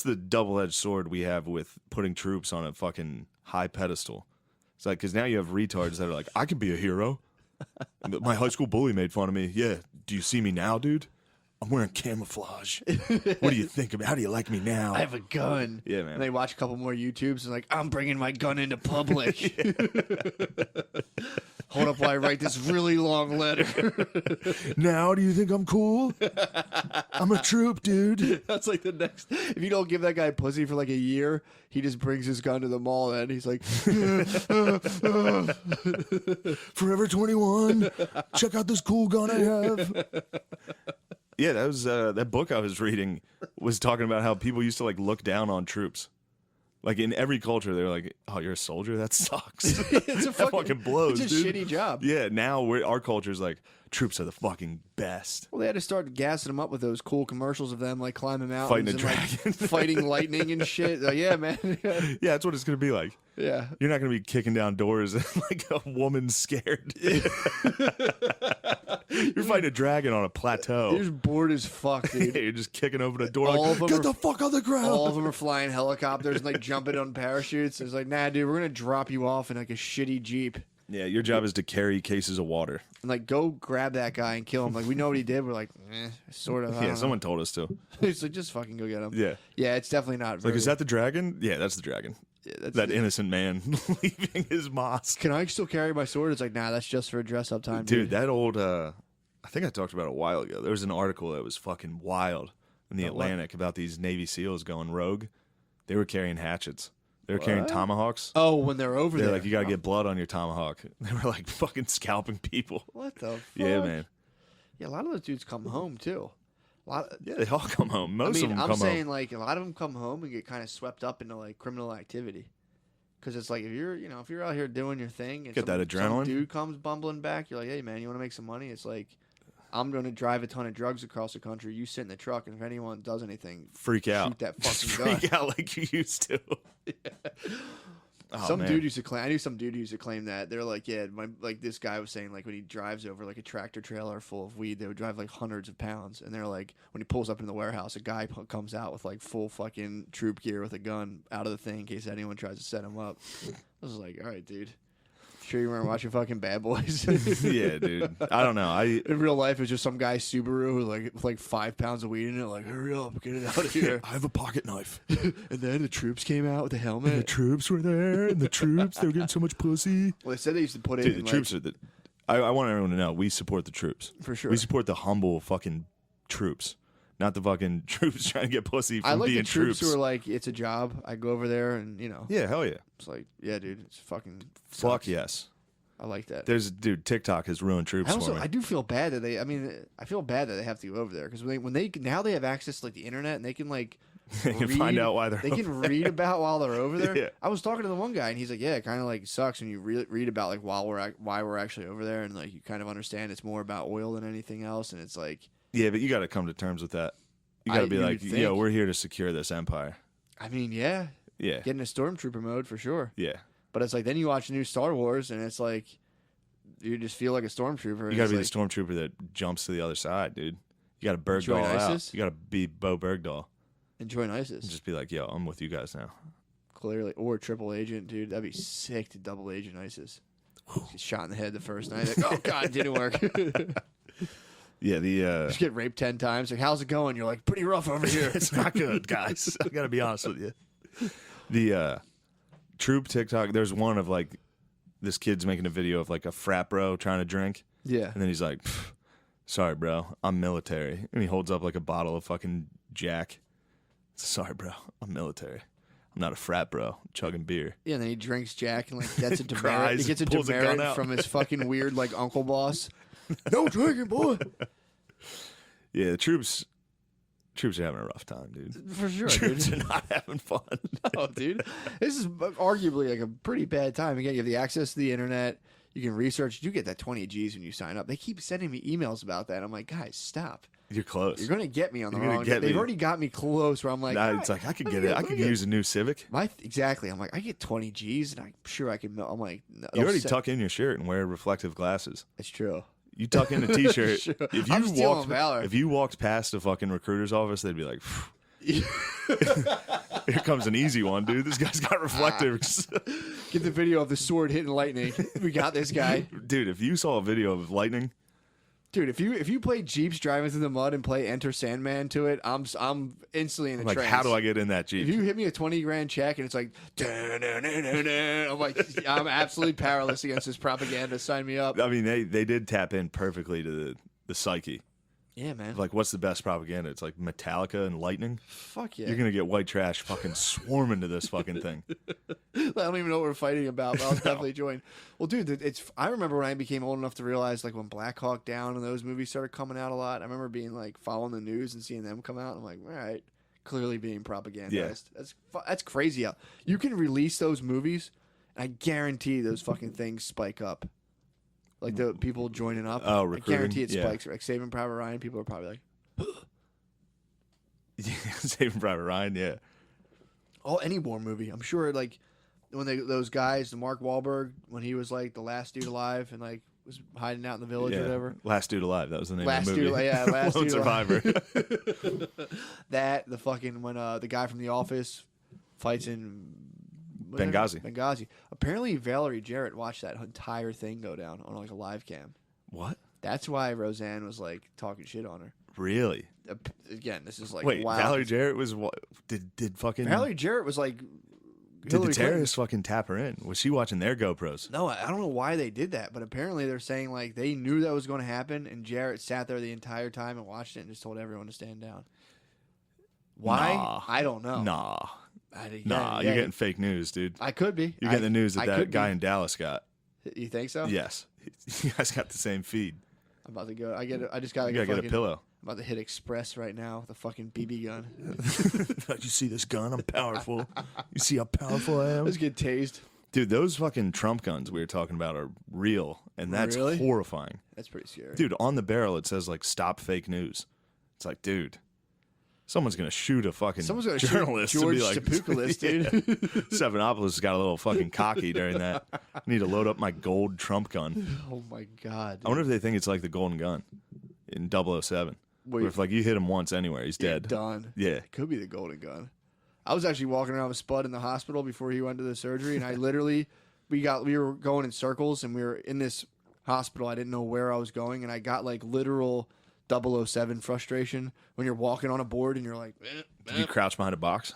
the double-edged sword we have with putting troops on a fucking high pedestal. It's like, because now you have retards that are like, I can be a hero. My high school bully made fun of me. Yeah, do you see me now, dude? I'm wearing camouflage. What do you think of? How do you like me now? I have a gun. Yeah, man. And they watch a couple more YouTubes and like, I'm bringing my gun into public. Hold up while I write this really long letter. Now, do you think I'm cool? I'm a troop, dude. That's like the next. If you don't give that guy pussy for like a year, he just brings his gun to the mall and he's like, Forever 21. Check out this cool gun I have. Yeah, that was that book I was reading was talking about how people used to like look down on troops. Like in every culture, they're like, "Oh, you're a soldier? That sucks. It's a That fucking blows, it's a dude." shitty job. Yeah, now our culture's like, troops are the fucking best. Well, they had to start gassing them up with those cool commercials of them like climbing mountains Fighting a and dragon. like fighting lightning and shit. Like, yeah, man. Yeah, that's what it's gonna be like. Yeah. You're not gonna be kicking down doors and like a woman scared. You're fighting a dragon on a plateau. You're just bored as fuck, dude. You're just kicking over the door. All Like, of them get are- the fuck on the ground. All of them are flying helicopters and like jumping on parachutes. It's like, nah, dude, we're gonna drop you off in like a shitty Jeep Yeah, your job is to carry cases of water. and like go grab that guy and kill him. Like we know what he did. We're like, sort of. I Yeah, don't someone told us to. know. It's like just fucking go get him. Yeah. Yeah, it's definitely not. Like, Very, is that the dragon? Yeah, that's the dragon. yeah, that's That innocent man leaving his mosque. Can I still carry my sword? It's like, nah, that's just for a dress up time, Dude, that old, I think I talked about it a while ago. There was an article that was fucking wild in the About what? Atlantic about these Navy SEAls going rogue. They were carrying hatchets. They were carrying What? tomahawks. Oh, when they're over They're there, like, you gotta get blood on your tomahawk. They were like fucking scalping people. What the? Fuck? Yeah, man. Yeah, a lot of those dudes come home too. A lot. Yeah, they all come home. Most of them I'm come saying home. like a lot of them come home and get kind of swept up into like criminal activity. Because it's like if you're out here doing your thing and Get some that adrenaline. dude comes bumbling back, you're like, hey man, you want to make some money? It's like, I'm going to drive a ton of drugs across the country. You sit in the truck, and if anyone does anything, Freak out. shoot that Just fucking gun. freak out like you used to. Oh, Some man. dude used to claim. I knew some dude used to claim that they're like, yeah, like this guy was saying like when he drives over like a tractor trailer full of weed, they would drive like hundreds of pounds, and they're like when he pulls up in the warehouse, a guy comes out with like full fucking troop gear with a gun out of the thing in case anyone tries to set him up. I was like, all right, dude. Sure you weren't watching fucking Bad Boys? Yeah, dude. I don't know. In real life, it's just some guy Subaru with like 5 pounds of weed in it. Like, hurry up, get it out of here. I have a pocket knife. And then the troops came out with a And the helmet. troops were there, and the troops, they were getting so much pussy. Well, they said they used to put it Dude, in the like, troops are the. I want everyone to know we support the troops. for sure. We support the humble fucking troops, not the fucking troops trying to get pussy from I like being the troops who are like, it's a job. I go over there and Yeah, hell yeah. it's like, yeah, dude, it's fucking. Fuck sucks. yes. I like that. Dude, TikTok has ruined troops I for also me. I do feel bad that they. I mean, I feel bad that they have to go over there because when they now they have access to like the internet and they can like You can find out why they're they can over read about while they're over there. Yeah. I was talking to the one guy and he's like, yeah, it kind of like sucks when you read about like why we're actually over there and like you kind of understand it's more about oil than anything else and it's like Yeah, but you got to come to terms with that. You got to be you like, would yo, think. we're here to secure this empire. I mean, yeah, Yeah, get in a stormtrooper mode for sure. yeah. But it's like then you watch the new Star Wars and it's like you just feel like a stormtrooper. You got to be like, the stormtrooper that jumps to the other side, dude. You got to Bergdahl Join out. ISIS? You got to be Bo Bergdahl. and join ISIS. And just be like, yo, I'm with you guys now. Clearly, or triple agent, dude. That'd be sick to double agent ISIS. Get shot in the head the first night. Like, oh god, it didn't work. Yeah, the Just get raped 10 times. Like, how's it going? You're like, pretty rough over here. it's not good, guys. I got to be honest with you. The troop TikTok, there's one of like this kid's making a video of like a frat bro trying to drink. Yeah. And then he's like, sorry, bro, I'm military. And he holds up like a bottle of fucking Jack. Sorry, bro, I'm military. I'm not a frat bro chugging beer. Yeah, and then he drinks Jack and like gets a demerit. Cries, He gets a pulls a gun demerit out. from his fucking weird like uncle boss. No drinking, boy. Yeah, the troops are having a rough time, dude. For sure, Troops dude. are not having fun. Oh, dude. This is arguably like a pretty bad time. Again, you have the access to the internet. You can research. You get that 20 G's when you sign up. They keep sending me emails about that. I'm like, guys, stop. You're close. You're going to get me on the You're gonna wrong. get They've me. already got me close where I'm like, Nah, all it's right, like I could let get me it. I let could me use a new Civic. exactly. I'm like, I get 20 G's and I'm sure I can. I'm like, no, You already they'll tuck in your shirt and wear reflective glasses. It's true. You tuck in a t-shirt. Sure. If I'm you stealing walked, valor. if you walked past a fucking recruiter's office, they'd be like, "Phew, "Here comes an easy one, dude. This guy's got reflectives." Get the video of the sword hitting lightning. We got this guy. Dude, if you saw a video of lightning, Dude, if you play Jeeps driving through the mud and play Enter Sandman to it, I'm instantly in a like, trance. how do I get in that If Jeep? you hit me a 20 grand check and it's like, I'm like, I'm absolutely powerless against this propaganda. Sign me up. I mean, they did tap in perfectly to the psyche. Yeah, man. Like, what's the best propaganda? It's like Metallica and lightning. Fuck yeah. You're gonna get white trash fucking swarming to this fucking thing. I don't even know what we're fighting about, but I'll definitely join. Well, dude, I remember when I became old enough to realize, like, when Black Hawk Down and those movies started coming out a lot, I remember being, like, following the news and seeing them come out. I'm like, all right. clearly being propagandized. That's crazy. You can release those movies, and I guarantee those fucking things spike up. Like the people joining up. Oh, I recruiting? guarantee it Yeah. spikes. Like Saving Private Ryan, people are probably like, Saving Private Ryan, yeah. any war movie. I'm sure, like, when those guys, the Mark Wahlberg, when he was like the last dude alive and like was hiding out in the village or whatever. Last Dude Alive. That was the name Last of the movie. dude, yeah, last Lone dude Survivor. That the fucking when the guy from The Office fights in Benghazi. Apparently, Valerie Jarrett watched that entire thing go down on like a live cam. What? That's why Roseanne was like talking shit on her. Really? Again, this is like Wait, wild. Valerie Jarrett was what? Did fucking Valerie Jarrett was like. Did Hillary the terrorists Clinton. fucking tap her in? Was she watching their GoPros? No, I don't know why they did that, but apparently they're saying like they knew that was going to happen, and Jarrett sat there the entire time and watched it and just told everyone to stand down. Why? Nah. I don't know. Nah. Yeah, You're getting fake news, dude. I could be. You're getting the news that I that could guy be. in Dallas got. You think so? Yes. You guys got the same feed. I'm about to go. I just got You gotta get a pillow. I'm about to hit Express right now with a fucking BB gun. You see this gun? I'm powerful. You see how powerful I am? Let's get tased. Dude, those fucking Trump guns we were talking about are real, and that's Really? horrifying. That's pretty scary. Dude, on the barrel it says like "Stop fake news." It's like, dude, someone's gonna shoot a fucking Someone's gonna journalist shoot George and be like, Stepuklis, dude. Stephanopoulos got a little fucking cocky during that. I need to load up my gold Trump gun. Oh my god. I wonder if they think it's like the golden gun in 007. Where if like you hit him once anywhere, he's dead. Done. Yeah. It could be the golden gun. I was actually walking around with Spud in the hospital before he went to the surgery, and I literally we were going in circles, and we were in this hospital. I didn't know where I was going, and I got like literal 007 frustration when you're walking on a board and you're like, Did you crouch behind a box?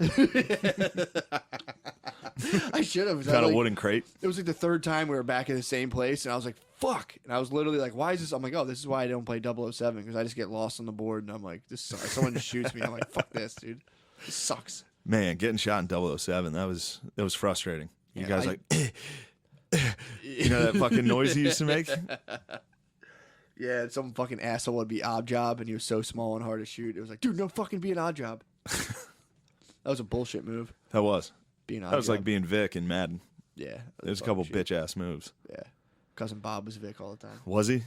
I should have. Found a wooden crate? It was like the third time we were back in the same place, and I was like, fuck. And I was literally like, why is this? I'm like, oh, this is why I don't play 007, because I just get lost on the board, and I'm like, this sucks. Someone just shoots me. I'm like, fuck this, dude. This sucks. Man, getting shot in 007, that was frustrating. You Yeah, guys like, you know that fucking noise he used to make? Yeah, and some fucking asshole would be odd job, and he was so small and hard to shoot. It was like, dude, no fucking be an odd job. That was a bullshit move. That was. Being odd That was job. like being Vic in Madden. Yeah. There's a couple bitch ass moves. Yeah. Cousin Bob was Vic all the time. Was he? Yeah.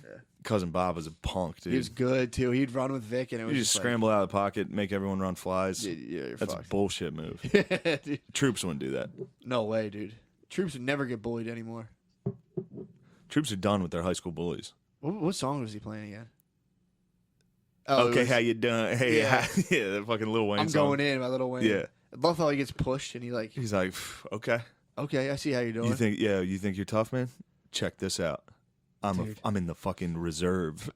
Cousin Bob was a punk, dude. He was good too. He'd run with Vic, and it was You just like, scramble out of the pocket, make everyone run flies. Yeah, you're That's a fucked. bullshit move. Dude, Troops wouldn't do that. no way, dude. Troops would never get bullied anymore. Troops are done with their high school bullies. What song was he playing again? Oh, it Okay, was, how you done? Hey, Yeah. yeah, that fucking Lil Wayne I'm song. going in, my little Wayne. Yeah. I love how he gets pushed, and he like, He's like, okay. okay, I see how you're doing. You think you're tough, man? Check this out. I'm in the fucking reserve.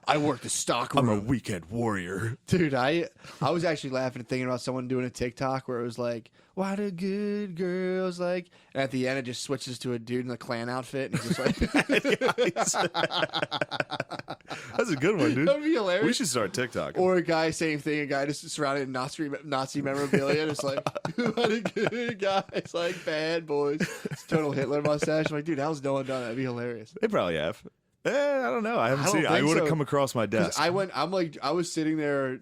I work the stock I'm room. a weekend warrior. Dude, I was actually laughing and thinking about someone doing a TikTok where it was like, why do good girls like, and at the end it just switches to a dude in a Klan outfit, and he's just like, That's a good one, dude. that'd be hilarious. We should start TikTok. Or a guy, same thing, a guy just surrounded in Nazi memorabilia, and it's like, what a good guys, like bad boys. It's total Hitler mustache. I'm like, dude, how's no one done that? That'd be hilarious. They probably have. I don't know. I haven't I don't seen it. I think would have so. come across my 'Cause desk. I was sitting there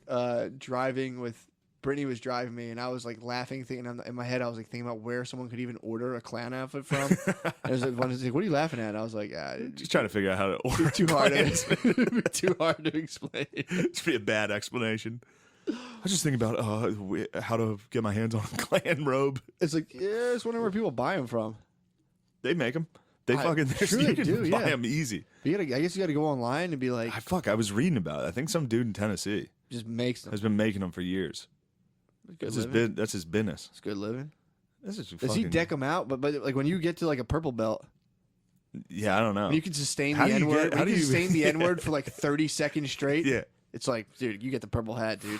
driving with, Brittany was driving me, and I was like laughing, thinking in my head, I was like thinking about where someone could even order a clown outfit from. And there's like, one was like, what are you laughing at? And I was like, Just trying to figure out how to order. too hard too hard to explain. It's be a bad explanation. I was just thinking about how to get my hands on a Klan robe. It's like, yeah, I was wondering where people buy them from. They make them. They I'm fucking sure you they can do, buy yeah. them easy. I guess you got to go online and be like, I was reading about it. I think some dude in Tennessee just makes them. has been making them for years. Good That's living. that's his business. It's good living. This is Does he deck them out? But like when you get to like a purple belt, Yeah, I don't know. when you can sustain How the do you N word. get- how do you- sustain the N word for like 30 seconds straight? Yeah. It's like, dude, you get the purple hat, dude.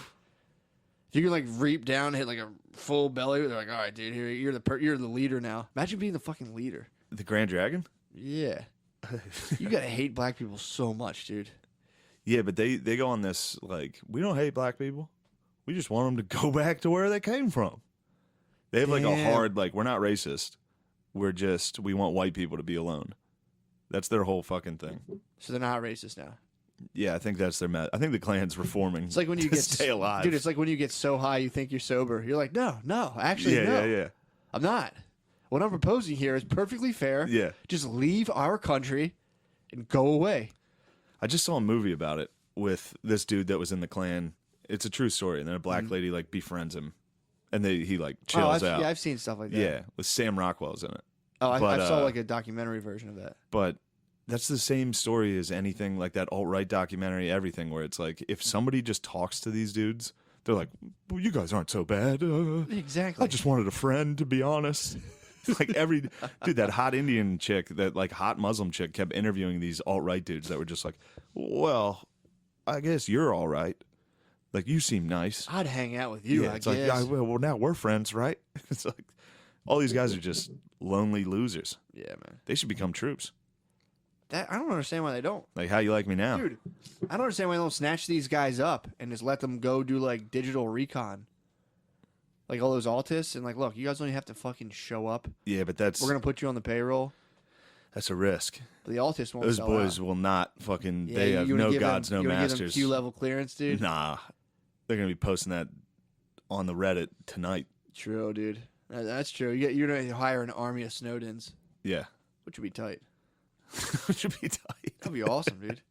If you can like reap down, hit like a full belly, they're like, all right, dude, here you're the leader now. Imagine being the fucking leader. The Grand Dragon? Yeah. You gotta hate black people so much, dude. Yeah, but they go on this like, we don't hate black people. We just want them to go back to where they came from. They have like a Damn. hard like, we're not racist. We want white people to be alone. That's their whole fucking thing. So they're not racist now. Yeah, I think that's their I think the Klan's reforming. It's like when you to get stay alive. dude. It's like when you get so high you think you're sober. You're like, no, actually, no. Yeah. I'm not. What I'm proposing here is perfectly fair. Yeah. Just leave our country and go away. I just saw a movie about it with this dude that was in the Klan. It's a true story, and then a black lady like befriends him, and he like chills out. Yeah, I've seen stuff like that. Yeah, with Sam Rockwell's in it. Oh, I saw like a documentary version of that. But that's the same story as anything like that alt-right documentary, everything, where it's like if somebody just talks to these dudes, they're like, well, you guys aren't so bad. Exactly. I just wanted a friend, to be honest. Like dude, that hot Indian chick, that like hot Muslim chick kept interviewing these alt-right dudes that were just like, well, I guess you're all right. Like, you seem nice. I'd hang out with you, yeah, I it's guess. like, well, now we're friends, right? It's like all these guys are just lonely losers. Yeah, man. They should become troops. I don't understand why they don't. Like, how you like me now? Dude, I don't understand why they don't snatch these guys up and just let them go do, like, digital recon. Like, all those autists. And, like, look, you guys don't even have to fucking show up. Yeah, but We're going to put you on the payroll. that's a risk. But the autists won't Those sell boys out. will not fucking, Yeah, they have no gods, no you wanna masters. give them Q-level clearance, dude? Nah. They're going to be posting that on the Reddit tonight. True, dude. That's true. You're going to hire an army of Snowdens, Yeah. which would be tight. Should be tight. That'd be awesome, dude.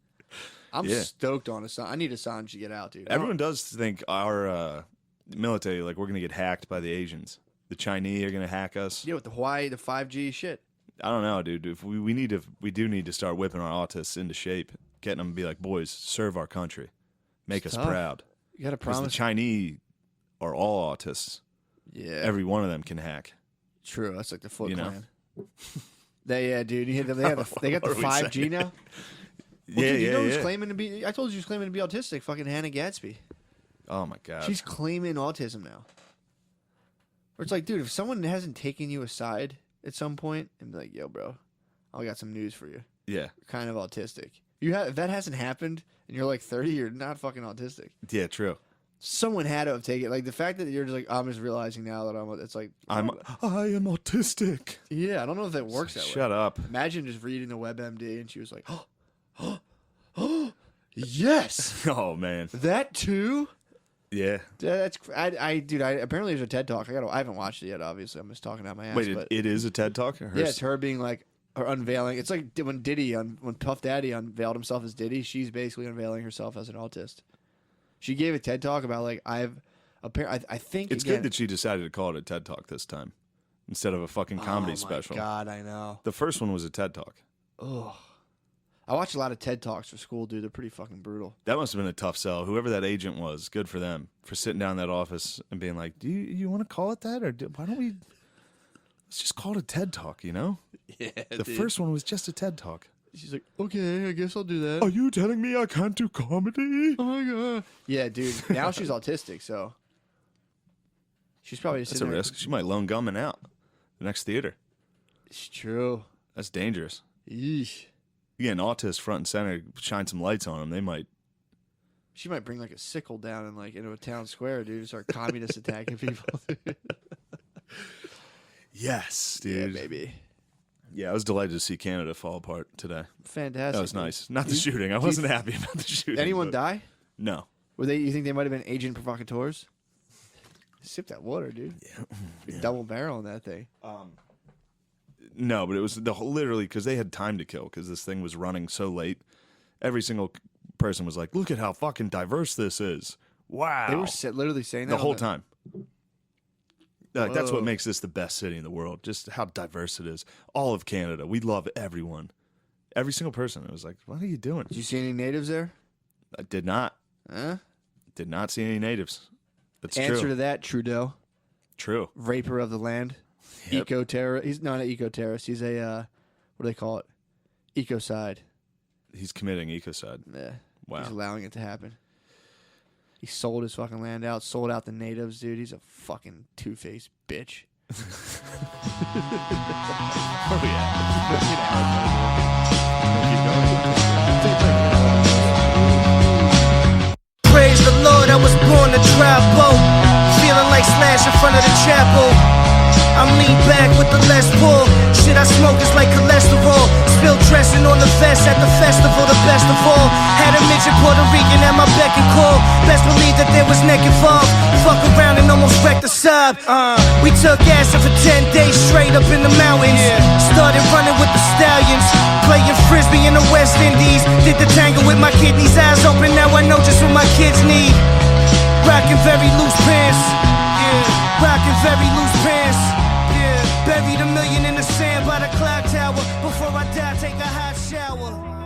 I'm Yeah. stoked on Assange. I need Assange to get out, dude. Everyone does think our military, like, we're going to get hacked by the Asians. The Chinese are going to hack us. Yeah, with the Hawaii, the 5G shit. I don't know, dude. If we do need to start whipping our autists into shape, getting them to be like, boys, serve our country, make It's us tough. proud. You got to Because the promise. Chinese are all autists. Yeah. Every one of them can hack. True. That's like the Foot You know? Clan. Yeah, dude. They got the What are we 5G saying? now. Well, Yeah, dude, you know who's yeah. claiming to be? I told you she was claiming to be autistic. Fucking Hannah Gadsby. Oh my god. She's claiming autism now. Where it's like, dude, if someone hasn't taken you aside at some point and be like, "Yo, bro, I got some news for you. Yeah. You're kind of autistic." If that hasn't happened and you're like 30, you're not fucking autistic. Yeah, true. Someone had to have taken it. Like the fact that you're just like, I'm just realizing now that it's like, I am autistic. yeah, I don't know if that works that way. Shut up. Imagine just reading the WebMD and she was like, oh, yes, Oh man. that too. Yeah. That's dude. Apparently there's a TED talk. I haven't watched it yet. Obviously, I'm just talking out my ass. Wait, but it is a TED talk? yeah, it's her being like, or unveiling. It's like when when Puff Daddy unveiled himself as Diddy. She's basically unveiling herself as an autist. She gave a TED talk about like I think It's good that she decided to call it a TED talk this time instead of a fucking comedy special. Oh my god, I know. The first one was a TED talk. Ugh. I watch a lot of TED Talks for school, dude. They're pretty fucking brutal. That must have been a tough sell. Whoever that agent was, good for them for sitting down in that office and being like, "Do you want to call it that, or why don't we? Let's just call it a TED talk." You know, Yeah, the first one was just a TED talk. She's like, okay, I guess I'll do that. Are you telling me I can't do comedy? Oh my god. Yeah, dude. Now she's autistic, so she's probably That's a sitting there. risk. She might loan Gumman out the next theater. It's true. That's dangerous. Yeesh. You get an autist front and center, shine some lights on them. They might. She might bring like a sickle down and like into a town square, dude, and start communist attacking people. Yes, Yeah, dude. baby. Yeah, I was delighted to see Canada fall apart today. Fantastic. That was dude. nice. Not the Do you- shooting. I wasn't happy about the shooting. Anyone but- die? No. You think they might have been agent provocateurs? Sip that water, dude. Yeah. Double barrel in that thing. No, but it was literally because they had time to kill because this thing was running so late. Every single person was like, "Look at how fucking diverse this is! Wow!" They were literally saying that the on whole time. Like, that's Whoa. what makes this the best city in the world. Just how diverse it is. All of Canada, we love everyone. Every single person. It was like, "What are you doing?" Did you see any natives there? I did not see any natives. That's Answer true. to that, Trudeau. True. Raper of the land. Yep. Eco-terrorist. He's not an eco-terrorist. He's a, what do they call it? Ecocide. He's committing ecocide. Yeah. Wow. He's allowing it to happen. He sold his fucking land out, sold out the natives, dude. He's a fucking two-faced bitch. Oh yeah. Praise the Lord, I was born to travel. Feeling like Slash in front of the chapel. I'm lean back with the less pull. Shit I smoke is like cholesterol. Spilled dressing on the vest at the festival, the best of all. Had a midget Puerto Rican at my beck and call. Best believe that there was neck involved. Fuck around and almost wrecked the sub. We took acid for 10 days straight up in the mountains. Started running with the stallions, playing frisbee in the West Indies. Did the tango with my kidneys, eyes open. Now I know just what my kids need. Rockin' very loose pants, yeah. Rockin' very loose pants, yeah. Buried $1 million in the sand by the clock tower. Before I die, take a hot shower.